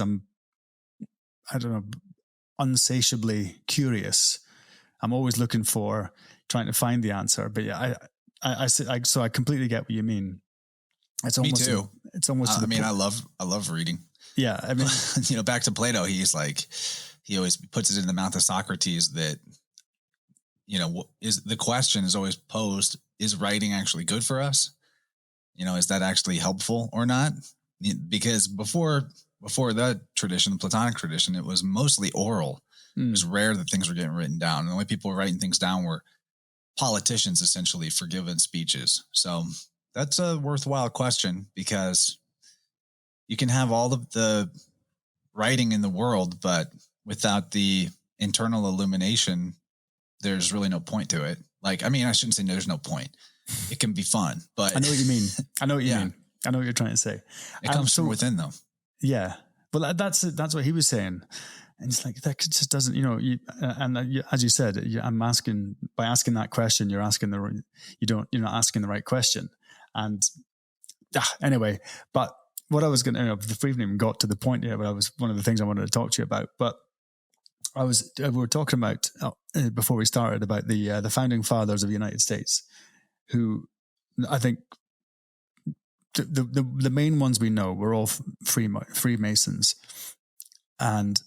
unsatiably curious. I'm always looking for, trying to find the answer. But yeah, I completely get what you mean. It's almost, me too. It's almost. I love reading. Yeah. I mean, back to Plato, he always puts it in the mouth of Socrates that, is the question is always posed, is writing actually good for us? Is that actually helpful or not? Because before the tradition, the Platonic tradition, it was mostly oral. It was rare that things were getting written down. And the way people were writing things down were politicians, essentially, for given speeches. So that's a worthwhile question, because you can have all of the writing in the world, but without the internal illumination, there's really no point to it. I shouldn't say there's no point. It can be fun, but I know what you mean. I know what you mean. I know what you're trying to say. It comes from within, though. Yeah. Well, that's what he was saying. And it's like, that just doesn't, as you said, by asking that question, you're not asking the right question. And anyway, but what I was going to, we've even got to the point here, but was one of the things I wanted to talk to you about. But we were talking about before we started about the founding fathers of the United States, who I think the main ones we know were all Freemasons, and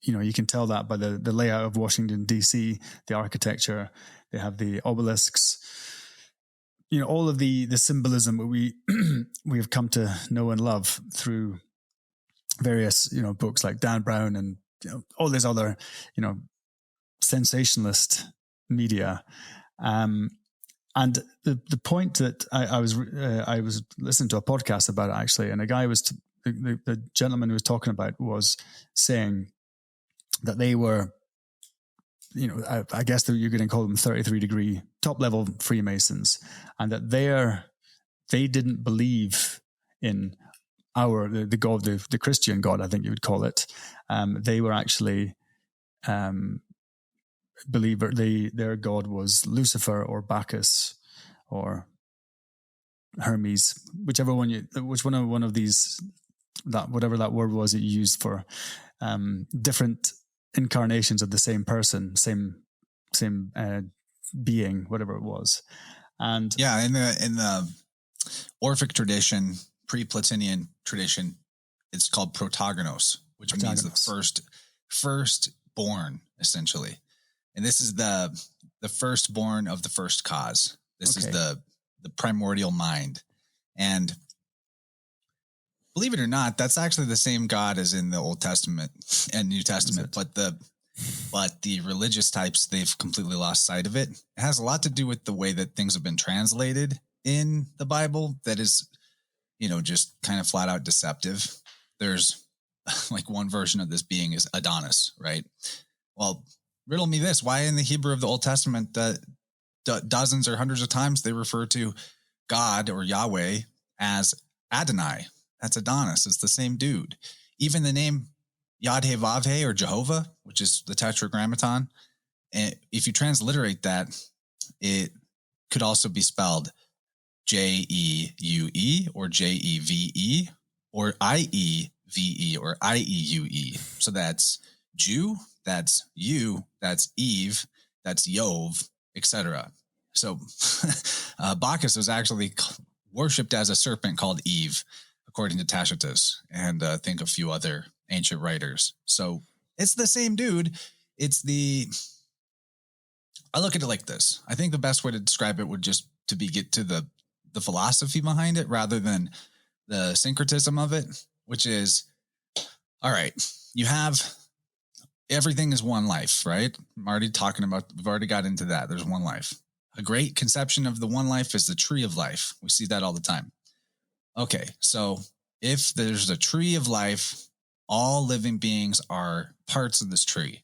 you can tell that by the layout of Washington D.C., the architecture. They have the obelisks, all of the symbolism that we have come to know and love through various books like Dan Brown and all this other sensationalist media. And the point that I was listening to a podcast about it, actually, and a guy the gentleman who was talking about was saying that they were, I guess you're going to call them 33 degree top level Freemasons, and that they didn't believe in the God, the Christian God, I think you would call it. They were actually believer. Their God was Lucifer or Bacchus or Hermes, whichever one one of these, that whatever that word was that you used for different incarnations of the same person, same being, whatever it was. And yeah, in the Orphic tradition, pre-Platonian tradition, it's called protogonos, which means the firstborn, essentially. And this is the firstborn of the first cause. This is the primordial mind. And believe it or not, that's actually the same God as in the Old Testament and New Testament. But the religious types, they've completely lost sight of it. It has a lot to do with the way that things have been translated in the Bible. That is, just kind of flat out deceptive. There's one version of this being is Adonis, right? Well, riddle me this: why in the Hebrew of the Old Testament, dozens or hundreds of times they refer to God or Yahweh as Adonai? That's Adonis. It's the same dude. Even the name Yad-Heh-Vav-Heh or Jehovah, which is the Tetragrammaton, and if you transliterate that, it could also be spelled Jeue or Jeve or Ieve or Ieue. So that's Jew, that's you, that's Eve, that's Yov, etc. So Bacchus was actually worshipped as a serpent called Eve, according to Tacitus, and I think a few other ancient writers. So it's the same dude. I look at it like this. I think the best way to describe it would just get to the philosophy behind it rather than the syncretism of it, which is, all right, you have everything is one life, right? we've already got into that. There's one life. A great conception of the one life is the tree of life. We see that all the time. Okay, so if there's a tree of life, all living beings are parts of this tree.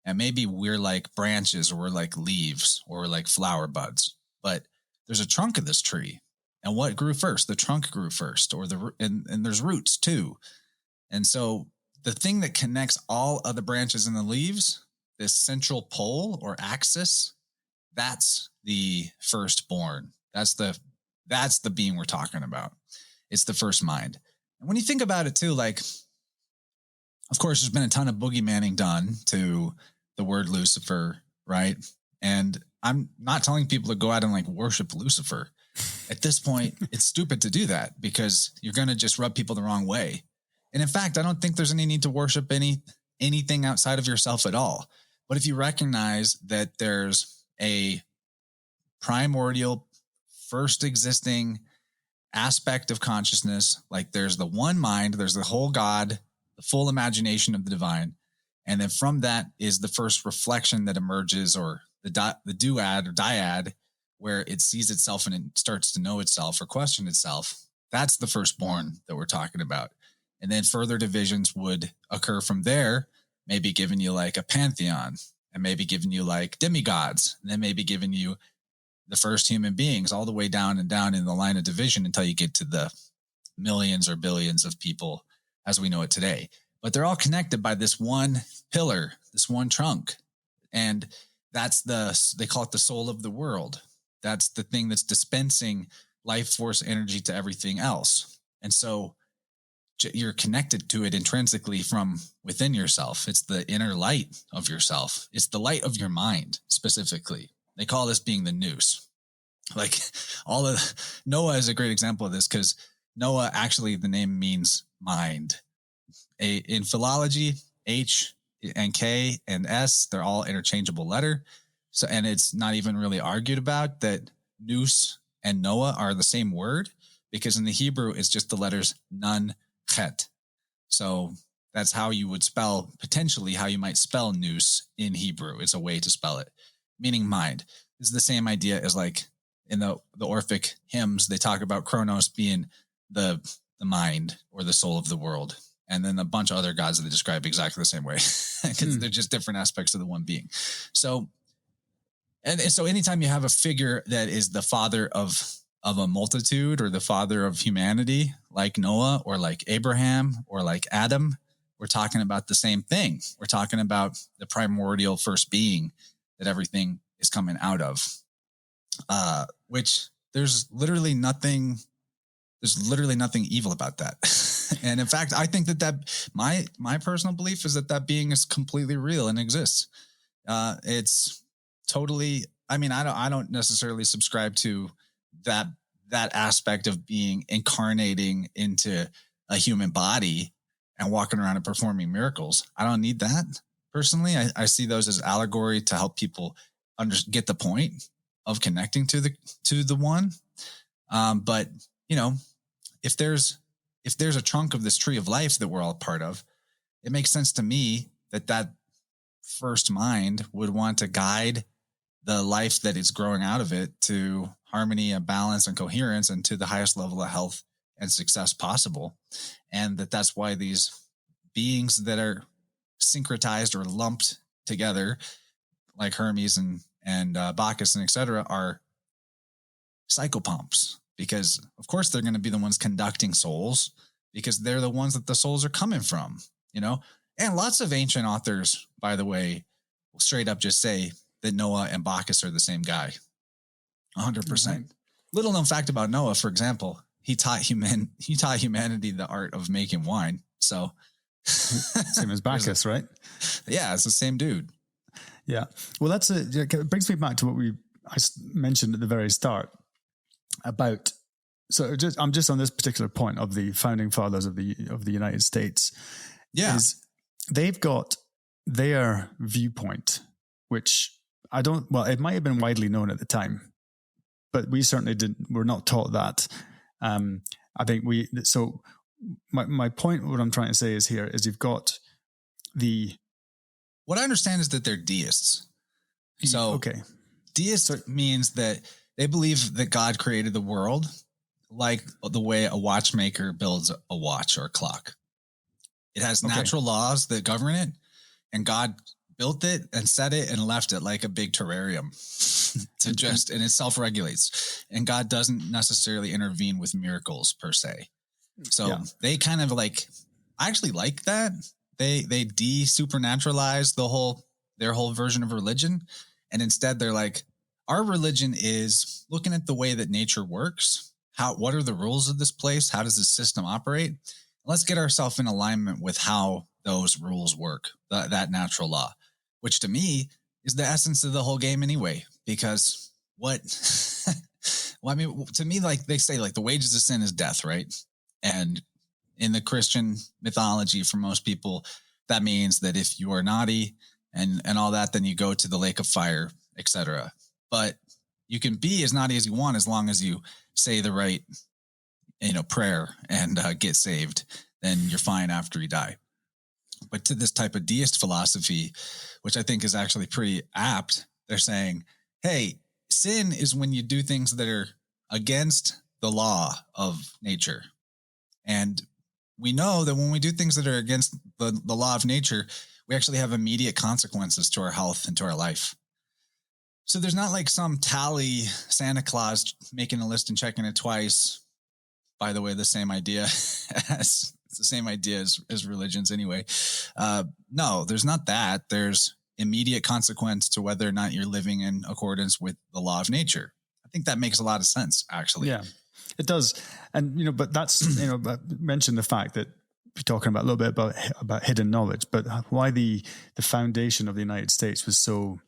And maybe we're like branches, or we're like leaves, or we're like flower buds. But there's a trunk of this tree. And what grew first? The trunk grew first, and there's roots too. And so the thing that connects all of the branches and the leaves, this central pole or axis, that's the firstborn. That's the being we're talking about. It's the first mind. And when you think about it too, of course, there's been a ton of boogeymanning done to the word Lucifer, right? And I'm not telling people to go out and worship Lucifer. At this point, it's stupid to do that, because you're going to just rub people the wrong way. And in fact, I don't think there's any need to worship anything outside of yourself at all. But if you recognize that there's a primordial, first existing aspect of consciousness, like there's the one mind, there's the whole God, the full imagination of the divine. And then from that is the first reflection that emerges, or the duad or dyad, where it sees itself and it starts to know itself or question itself. That's the firstborn that we're talking about. And then further divisions would occur from there, maybe giving you like a pantheon, and maybe giving you like demigods, and then maybe giving you the first human beings, all the way down and down in the line of division until you get to the millions or billions of people as we know it today. But they're all connected by this one pillar, this one trunk. And that's they call it the soul of the world. That's the thing that's dispensing life force energy to everything else. And so you're connected to it intrinsically from within yourself. It's the inner light of yourself. It's the light of your mind specifically. They call this being the nous. Like Noah is a great example of this, because Noah, actually the name means mind. In philology, H and K and S, they're all interchangeable letter. So, and it's not even really argued about that nous and Noah are the same word, because in the Hebrew, it's just the letters nun, chet. So that's how you would spell, potentially how you might spell nous in Hebrew. It's a way to spell it, meaning mind. It's the same idea as like in the Orphic hymns, they talk about Kronos being the mind or the soul of the world. And then a bunch of other gods that they describe exactly the same way, because they're just different aspects of the one being. So, and so anytime you have a figure that is the father of a multitude, or the father of humanity, like Noah or like Abraham or like Adam, we're talking about the same thing. We're talking about the primordial first being that everything is coming out of, which there's literally nothing evil about that. And in fact, I think that my personal belief is that being is completely real and exists. It's totally, I mean, I don't necessarily subscribe to that aspect of being incarnating into a human body and walking around and performing miracles. I don't need that personally. I see those as allegory to help people get the point of connecting to the one. But you know, if there's a trunk of this tree of life that we're all part of, it makes sense to me that first mind would want to guide the life that is growing out of it to harmony and balance and coherence, and to the highest level of health and success possible. And that's why these beings that are syncretized or lumped together, like Hermes and Bacchus and etc., are psychopomps, because of course they're going to be the ones conducting souls, because they're the ones that the souls are coming from, you know. And lots of ancient authors, by the way, will straight up just say that Noah and Bacchus are the same guy. 100%. Mm-hmm. Little known fact about Noah, for example, he taught humanity the art of making wine. So same as Bacchus, right? Yeah, it's the same dude. Yeah. Well, it brings me back to what I mentioned at the very start about. So I'm just on this particular point of the founding fathers of the United States. Yeah, they've got their viewpoint, which it might have been widely known at the time, but we certainly we're not taught that. I think my point, what I'm trying to say is you've got what I understand is that they're deists. So okay. Deist means that they believe that God created the world like the way a watchmaker builds a watch or a clock. It has natural laws that govern it, and God built it and set it and left it like a big terrarium and it self-regulates. And God doesn't necessarily intervene with miracles per se. So they kind of I actually like that. They de-supernaturalize their whole version of religion. And instead they're like, our religion is looking at the way that nature works. What are the rules of this place? How does the system operate? Let's get ourselves in alignment with how those rules work, that natural law, which to me is the essence of the whole game anyway. Because to me, like they say, like the wages of sin is death, right? And in the Christian mythology, for most people, that means that if you are naughty and all that, then you go to the lake of fire, etc. But you can be as naughty as you want as long as you say the right, prayer and get saved. Then you're fine after you die. But to this type of deist philosophy, which I think is actually pretty apt, they're saying, hey, sin is when you do things that are against the law of nature. And we know that when we do things that are against the law of nature, we actually have immediate consequences to our health and to our life. So there's not like some tally Santa Claus making a list and checking it twice. By the way, the same idea as it's the same idea as religions anyway. No, there's not that. There's immediate consequence to whether or not you're living in accordance with the law of nature. I think that makes a lot of sense, actually. Yeah, it does. And, but that's, mention the fact that we're talking about a little bit about hidden knowledge, but why the foundation of the United States was so,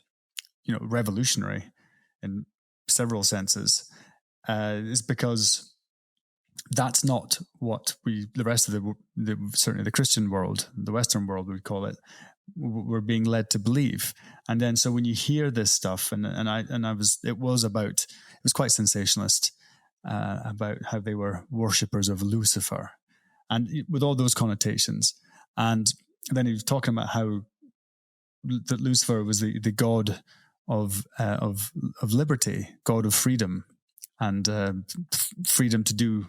revolutionary in several senses, is because that's not what the rest of certainly the Christian world, the Western world, we would call it, we're being led to believe. And then, so when you hear this stuff, it was quite sensationalist, about how they were worshippers of Lucifer, and with all those connotations. And then he was talking about how that Lucifer was the god of liberty, god of freedom, and freedom to do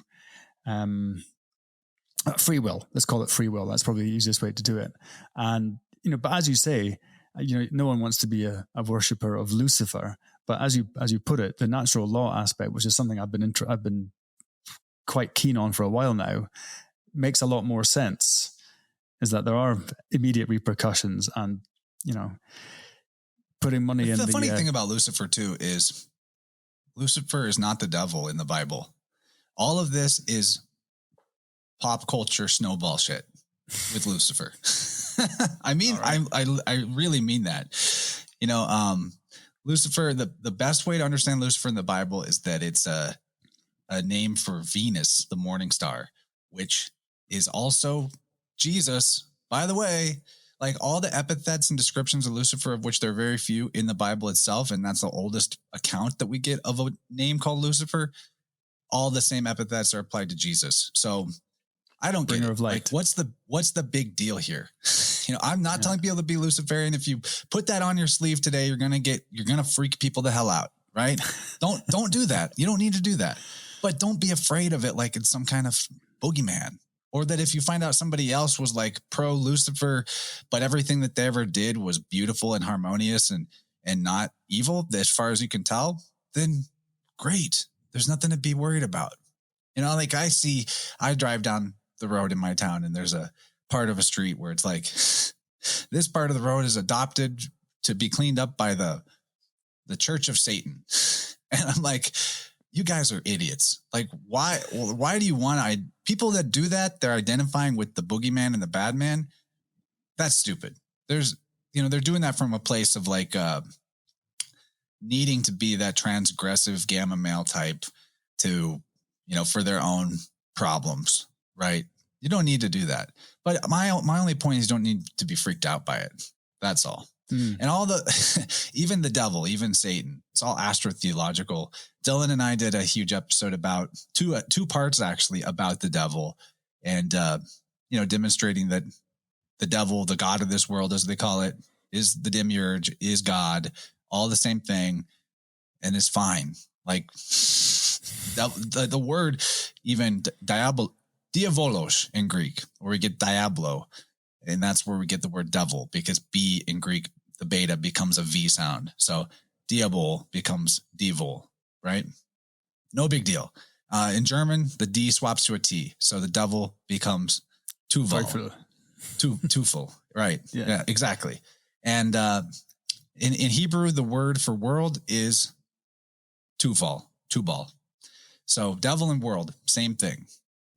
free will. Let's call it free will. That's probably the easiest way to do it. And but as you say, no one wants to be a worshipper of Lucifer. But as you put it, the natural law aspect, which is something I've been quite keen on for a while now, makes a lot more sense. Is that there are immediate repercussions, and putting money in. The funny thing about Lucifer too is Lucifer is not the devil in the Bible. All of this is pop culture snowball shit with Lucifer. I mean, right. I really mean that. Lucifer, the best way to understand Lucifer in the Bible is that it's a name for Venus, the morning star, which is also Jesus. By the way, like all the epithets and descriptions of Lucifer, of which there are very few in the Bible itself, and that's the oldest account that we get of a name called Lucifer, all the same epithets are applied to Jesus. So I don't get it. Like, what's the big deal here? I'm not telling people to be Luciferian. If you put that on your sleeve today, you're gonna freak people the hell out, right? Don't do that. You don't need to do that. But don't be afraid of it like it's some kind of boogeyman. Or that if you find out somebody else was like pro Lucifer, but everything that they ever did was beautiful and harmonious and not evil, as far as you can tell, then great. There's nothing to be worried about. Like I drive down the road in my town and there's a part of a street where it's like, this part of the road is adopted to be cleaned up by the Church of Satan. And I'm like, you guys are idiots. Like, why do you want people that do that? They're identifying with the boogeyman and the bad man. That's stupid. They're doing that from a place of like, needing to be that transgressive gamma male type to, for their own problems, right? You don't need to do that. But my only point is you don't need to be freaked out by it. That's all. And all even the devil, even Satan, it's all astrotheological. Dylan and I did a huge episode about two parts actually about the devil, and demonstrating that the devil, the god of this world, as they call it, is the demiurge, is God, all the same thing, and is fine. Like the word even diabolos in Greek, where we get diablo, and that's where we get the word devil, because B in Greek, the beta becomes a V sound. So diabol becomes devil, right? No big deal. In German, the D swaps to a T. So the devil becomes Tuval. Tufel, right? Yeah, exactly. And in Hebrew, the word for world is Tubal. So devil and world, same thing,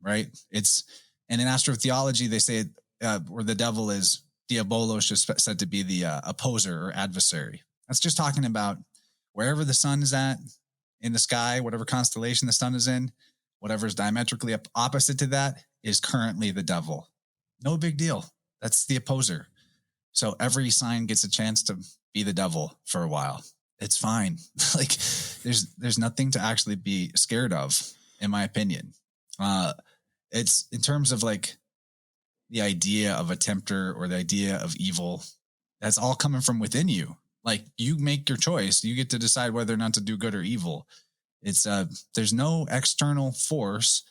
right? And in astrotheology, they say where the devil is diabolos, is said to be the opposer or adversary. That's just talking about wherever the sun is at in the sky, whatever constellation the sun is in, whatever is diametrically opposite to that is currently the devil. No big deal. That's the opposer. So every sign gets a chance to be the devil for a while. It's fine. Like there's nothing to actually be scared of, in my opinion. It's in terms of like the idea of a tempter or the idea of evil, that's all coming from within you. Like you make your choice. You get to decide whether or not to do good or evil. It's there's no external force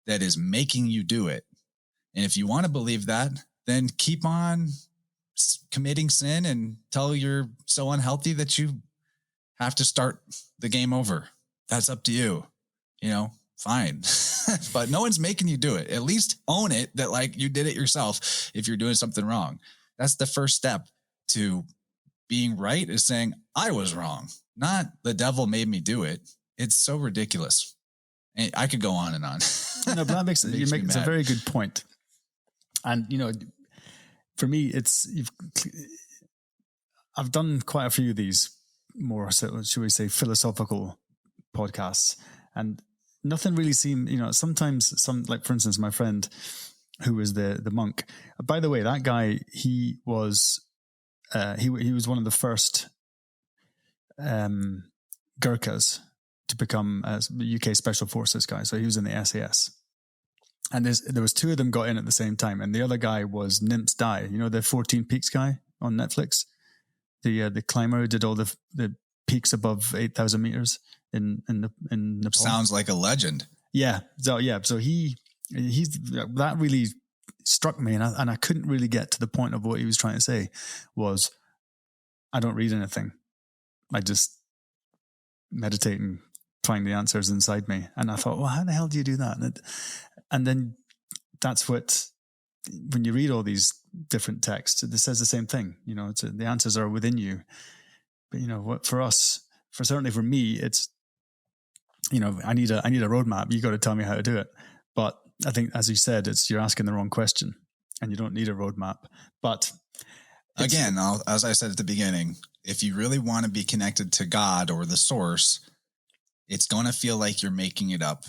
that is making you do it. And if you want to believe that, then keep on committing sin until you're so unhealthy that you have to start the game over. That's up to you. Fine. But no one's making you do it. At least own it that like you did it yourself if you're doing something wrong. That's the first step to being right, is saying I was wrong, not the devil made me do it. It's so ridiculous. And I could go on and on. No, but that makes it's a very good point. And for me, I've done quite a few of these more, should we say, philosophical podcasts, and nothing really seemed, sometimes like for instance, my friend who was the monk, by the way, that guy, he was one of the first Gurkhas to become a UK Special Forces guy. So he was in the SAS. And there was two of them got in at the same time. And the other guy was Nimps Dai, the 14 Peaks guy on Netflix, the climber who did all the peaks above 8,000 meters in Nepal. Sounds like a legend. Yeah. So he's that really struck me, and I couldn't really get to the point of what he was trying to say. Was I don't read anything. I just meditate and find the answers inside me. And I thought, well, how the hell do you do that? And then that's what, when you read all these different texts, it says the same thing. The answers are within you. But what for us, certainly for me, it's I need a roadmap. You got to tell me how to do it. But I think, as you said, you're asking the wrong question, and you don't need a roadmap. But again, as I said at the beginning, if you really want to be connected to God or the source, it's going to feel like you're making it up.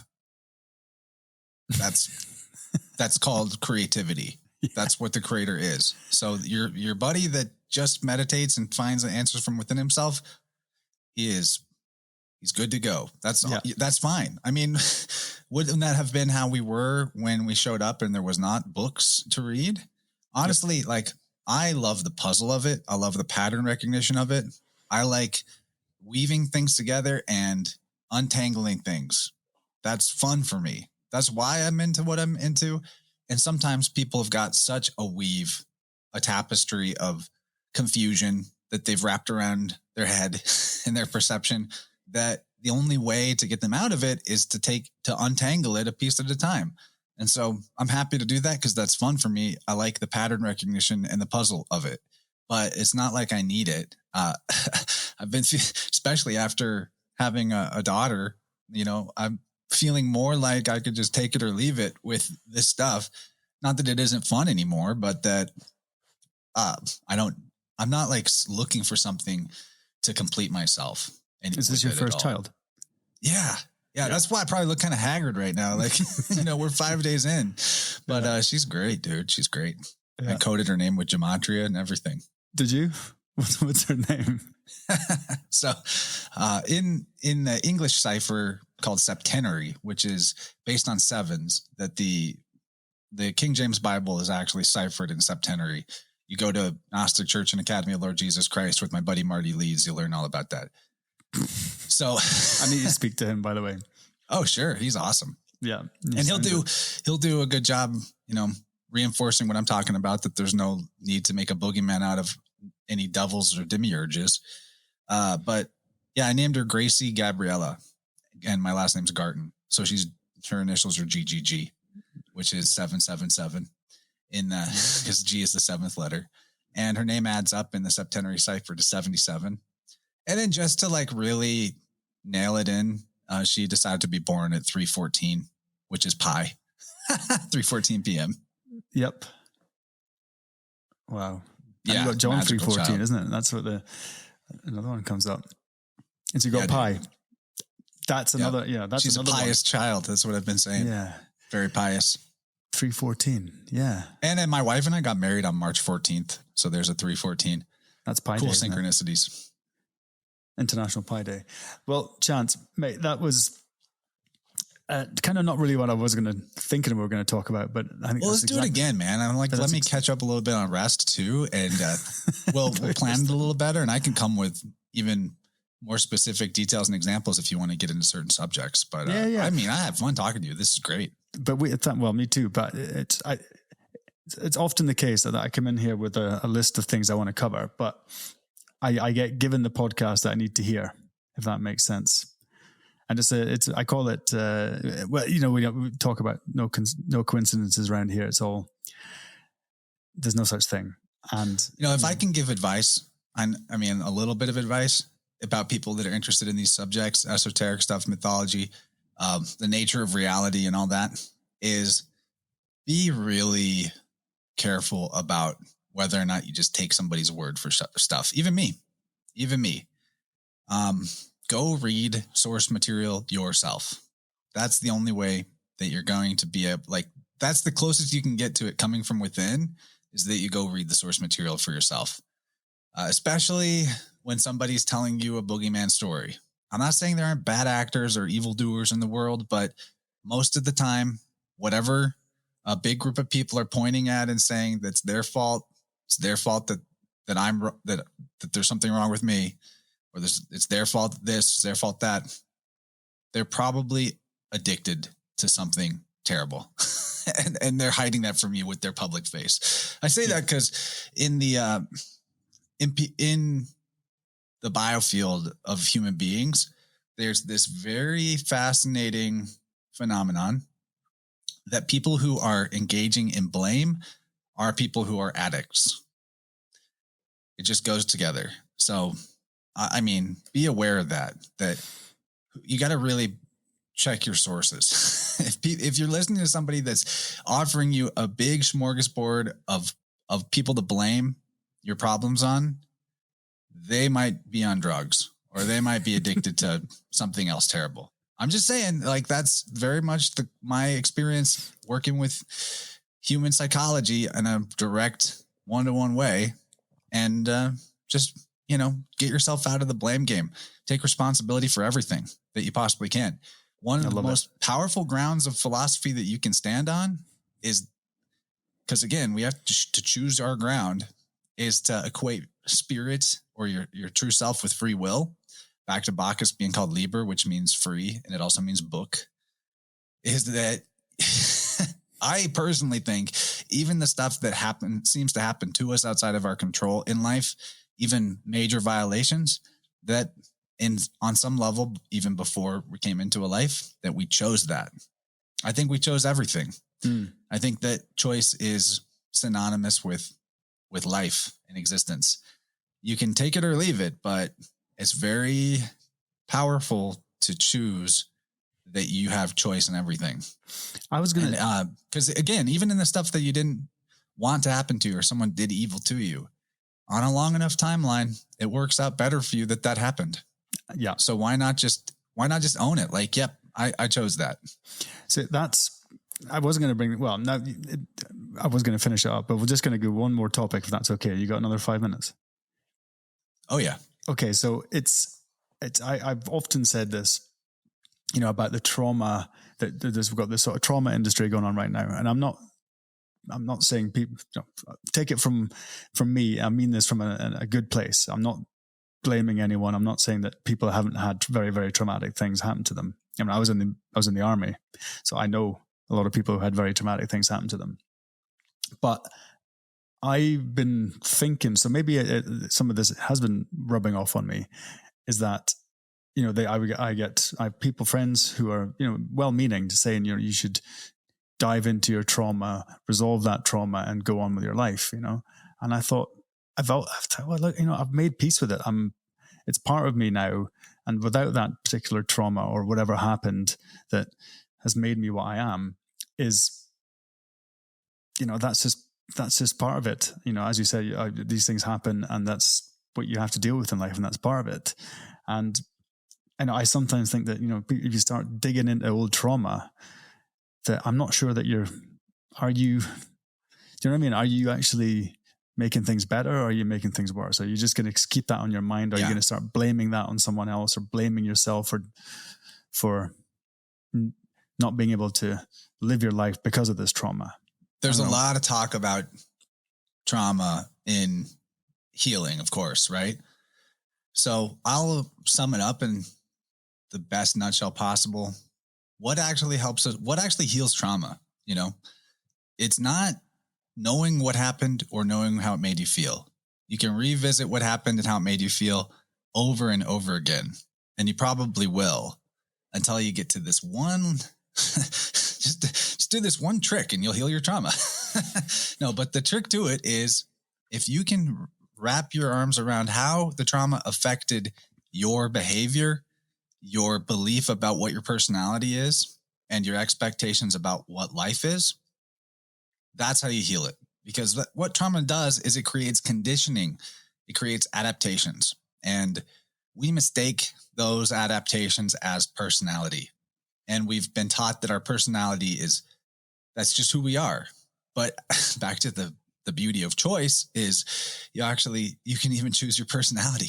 That's called creativity. Yeah. That's what the creator is. So your buddy that just meditates and finds the answers from within himself, he's good to go. That's fine. I mean, wouldn't that have been how we were when we showed up and there was not books to read? Honestly, yep. Like I love the puzzle of it. I love the pattern recognition of it. I like weaving things together and untangling things. That's fun for me. That's why I'm into what I'm into. And sometimes people have got such a tapestry of confusion that they've wrapped around their head and their perception, that the only way to get them out of it is to untangle it a piece at a time. And so I'm happy to do that because that's fun for me. I like the pattern recognition and the puzzle of it, but it's not like I need it. I've been, especially after having a daughter, I'm feeling more like I could just take it or leave it with this stuff. Not that it isn't fun anymore, but that I'm not like looking for something to complete myself. Is this your first child? Yeah. That's why I probably look kind of haggard right now. Like, we're 5 days in, but she's great, dude. She's great. Yeah. I coded her name with gematria and everything. Did you? What's her name? So, in the English cipher called septenary, which is based on sevens, that the King James Bible is actually ciphered in septenary. You go to Gnostic Church and Academy of Lord Jesus Christ with my buddy Marty Leeds, you'll learn all about that. So I need to speak to him, by the way. Oh, sure. He's awesome. Yeah. And he'll do a good job, reinforcing what I'm talking about, that there's no need to make a boogeyman out of any devils or demiurges. But yeah, I named her Gracie Gabriella, and my last name's Garton. So her initials are GGG, which is 777 because G is the seventh letter. And her name adds up in the septenary cipher to 77. And then just to like really nail it in, she decided to be born at 3:14, which is pi, 3:14 p.m. Yep. Wow. Yeah. And you got John 3:14, isn't it? That's what another one comes up. And so you got pi. Dude. That's another, that's she's another a pious child. That's what I've been saying. Yeah. Very pious. 314. Yeah. And then my wife and I got married on March 14th. So there's a 314. That's Pi cool Day. Cool synchronicities. International Pi Day. Well, Chance, mate, that was kind of not really what I was thinking we were going to talk about, but I think let's do it again, man. I'm like, let me catch up a little bit on rest too. And we'll plan it a little better, and I can come with even more specific details and examples if you want to get into certain subjects. But I mean, I have fun talking to you. This is great. But me too. But it's often the case that I come in here with a list of things I want to cover, but I get given the podcast that I need to hear, if that makes sense. And I call it, we talk about no coincidences around here. It's all, there's no such thing. And, if I can give advice, a little bit of advice about people that are interested in these subjects, esoteric stuff, mythology, the nature of reality and all that, is be really careful about whether or not you just take somebody's word for stuff. Even me. Go read source material yourself. That's the only way that you're going to be that's the closest you can get to it coming from within, is that you go read the source material for yourself. Especially when somebody's telling you a boogeyman story. I'm not saying there aren't bad actors or evildoers in the world, but most of the time, whatever a big group of people are pointing at and saying that's their fault, it's their fault that there's something wrong with me, or it's their fault this, it's their fault that, they're probably addicted to something terrible. and they're hiding that from you with their public face. I say that because in the biofield of human beings, there's this very fascinating phenomenon that people who are engaging in blame are people who are addicts. It just goes together. So, be aware of that you got to really check your sources. If you're listening to somebody that's offering you a big smorgasbord of people to blame your problems on, they might be on drugs, or they might be addicted to something else terrible. I'm just saying, that's very much my experience working with human psychology in a direct one-to-one way. And just, get yourself out of the blame game. Take responsibility for everything that you possibly can. One of the most powerful grounds of philosophy that you can stand on is, because again, we have to choose our ground, is to equate spirit or your true self with free will. Back to Bacchus being called Liber, which means free, and it also means book, is that I personally think even the stuff that seems to happen to us outside of our control in life, even major violations, that on some level, even before we came into a life, that we chose that. I think we chose everything. I think that choice is synonymous with life and existence. You can take it or leave it, but it's very powerful to choose that you have choice in everything. I was going to, because again, even in the stuff that you didn't want to happen to you, or someone did evil to you, on a long enough timeline, it works out better for you that happened. Yeah. So why not just own it? Yep, I chose that. So I wasn't going to I was going to finish it up, but we're just going to go one more topic if that's okay. You got another 5 minutes? Oh yeah. Okay. So I've often said this, about the trauma that we've got this sort of trauma industry going on right now. And I'm not saying people take it from me. I mean this from a good place. I'm not blaming anyone. I'm not saying that people haven't had very, very traumatic things happen to them. I was in the army, so I know a lot of people who had very traumatic things happen to them. But I've been thinking, so maybe some of this has been rubbing off on me, is that I have people, friends who are well-meaning, saying you should dive into your trauma, resolve that trauma, and go on with your life. And I thought, well, look, I've made peace with it. It's part of me now, and without that particular trauma or whatever happened that has made me what I am, is that's just part of it. As you said, these things happen, and that's what you have to deal with in life, and that's part of it. And I sometimes think that if you start digging into old trauma, that I'm not sure that you're do you know what I mean? Are you actually making things better, or are you making things worse? Are you just going to keep that on your mind? Or are you going to start blaming that on someone else, or blaming yourself for not being able to live your life because of this trauma? There's a lot of talk about trauma in healing, of course, right? So I'll sum it up in the best nutshell possible. What actually helps us? What actually heals trauma? You know, it's not knowing what happened or knowing how it made you feel. You can revisit what happened and how it made you feel over and over again. And you probably will, until you get to this one, just do this one trick and you'll heal your trauma. No, but the trick to it is, if you can wrap your arms around how the trauma affected your behavior, your belief about what your personality is, and your expectations about what life is, that's how you heal it. Because what trauma does is it creates conditioning. It creates adaptations. And we mistake those adaptations as personality. And we've been taught that our personality that's just who we are. But back to the beauty of choice is you can even choose your personality.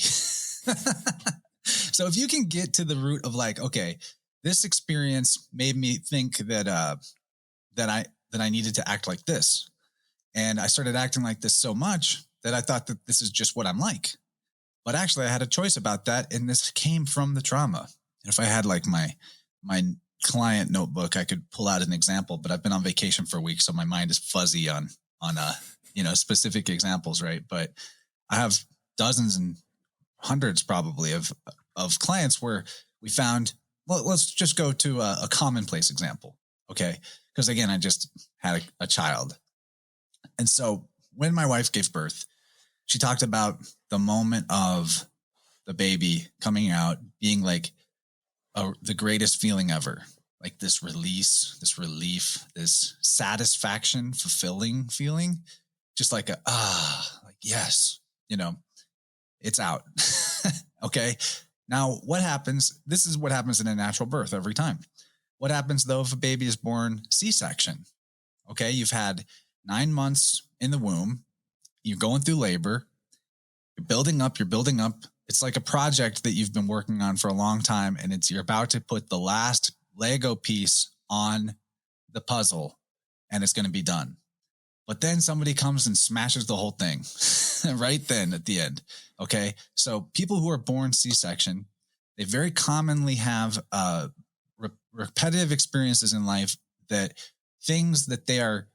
So if you can get to the root of like, okay, this experience made me think that I needed to act like this. And I started acting like this so much that I thought that this is just what I'm like. But actually I had a choice about that. And this came from the trauma. And if I had like my client notebook, I could pull out an example, but I've been on vacation for a week. So my mind is fuzzy on specific examples. Right. But I have dozens and hundreds probably of clients where we found, well, let's just go to a commonplace example. Okay. Because again, I just had a child. And so when my wife gave birth, she talked about the moment of the baby coming out being like the greatest feeling ever. Like this release, this relief, this satisfaction, fulfilling feeling. Just like yes, it's out. Okay. Now what happens? This is what happens in a natural birth every time. What happens though if a baby is born C-section? Okay. You've had 9 months in the womb. You're going through labor. You're building up. It's like a project that you've been working on for a long time. And you're about to put the last Lego piece on the puzzle and it's going to be done. But then somebody comes and smashes the whole thing right then at the end. Okay. So people who are born C-section, they very commonly have repetitive experiences in life, that things that they are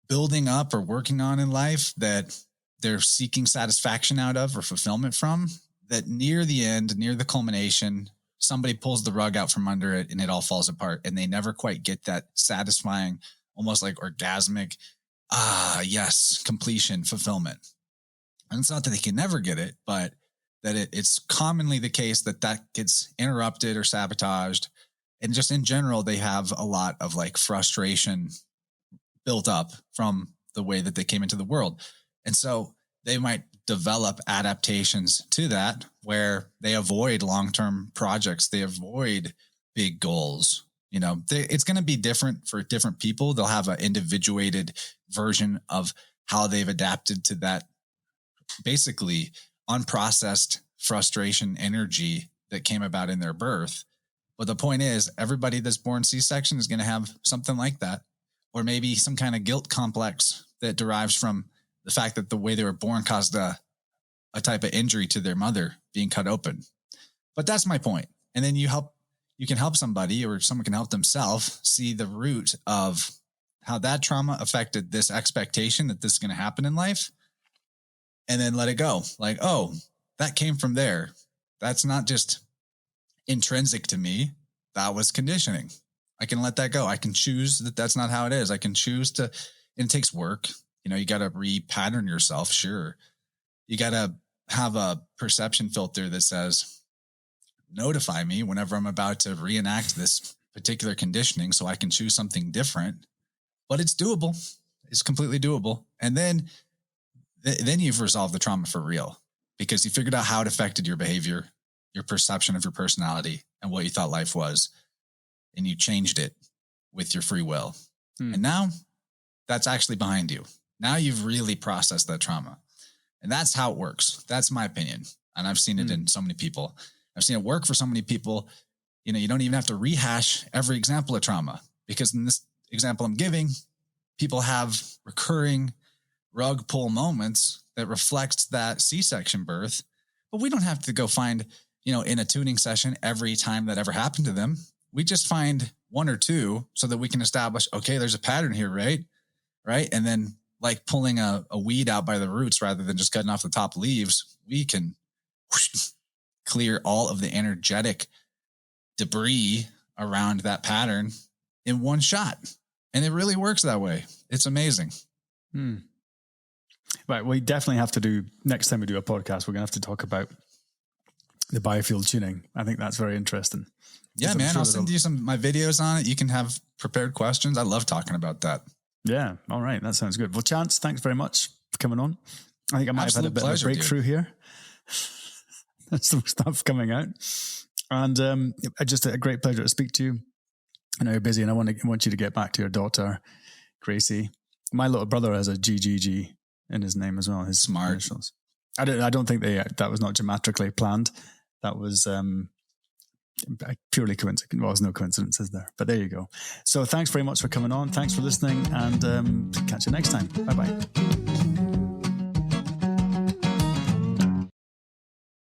building up or working on in life that they're seeking satisfaction out of or fulfillment from, that near the end, near the culmination, somebody pulls the rug out from under it and it all falls apart. And they never quite get that satisfying, almost like orgasmic, yes, completion, fulfillment. And it's not that they can never get it, but that it's commonly the case that gets interrupted or sabotaged. And just in general, they have a lot of like frustration built up from the way that they came into the world. And so they might develop adaptations to that, where they avoid long-term projects. They avoid big goals. It's going to be different for different people. They'll have an individuated version of how they've adapted to that basically unprocessed frustration energy that came about in their birth. But the point is, everybody that's born C-section is going to have something like that, or maybe some kind of guilt complex that derives from the fact that the way they were born caused a type of injury to their mother being cut open. But that's my point. And then you can help somebody, or someone can help themselves see the root of how that trauma affected this expectation that this is going to happen in life, and then let it go. Like, oh, that came from there. That's not just intrinsic to me. That was conditioning. I can let that go. I can choose that that's not how it is. I can choose to, and it takes work. You got to repattern yourself. Sure. You got to have a perception filter that says, notify me whenever I'm about to reenact this particular conditioning so I can choose something different. But it's doable. It's completely doable. And then you've resolved the trauma for real, because you figured out how it affected your behavior, your perception of your personality, and what you thought life was. And you changed it with your free will. And now that's actually behind you. Now you've really processed that trauma. And that's how it works. That's my opinion. And I've seen it in so many people. I've seen it work for so many people. You know, you don't even have to rehash every example of trauma, because in this example I'm giving, people have recurring rug pull moments that reflect that C-section birth, but we don't have to go find, you know, in a tuning session every time that ever happened to them. We just find one or two so that we can establish, okay, there's a pattern here, right? Right. And then, like pulling a weed out by the roots rather than just cutting off the top leaves, we can clear all of the energetic debris around that pattern in one shot. And it really works that way. It's amazing. Right. We definitely have to do, next time we do a podcast, we're going to have to talk about the biofield tuning. I think that's very interesting. Yeah, man. I'll send you my videos on it. You can have prepared questions. I love talking about that. Yeah. All right. That sounds good. Well, Chance, thanks very much for coming on. I think I might have had a bit of a breakthrough here. That's some stuff coming out. And just a great pleasure to speak to you. I know you're busy, and I want you to get back to your daughter, Gracie. My little brother has a GGG in his name as well. His smart initials. I don't think that was not geometrically planned. That was purely coincidence. Well, there's no coincidences there, but there you go. So thanks very much for coming on. Thanks for listening, and catch you next time. Bye-bye.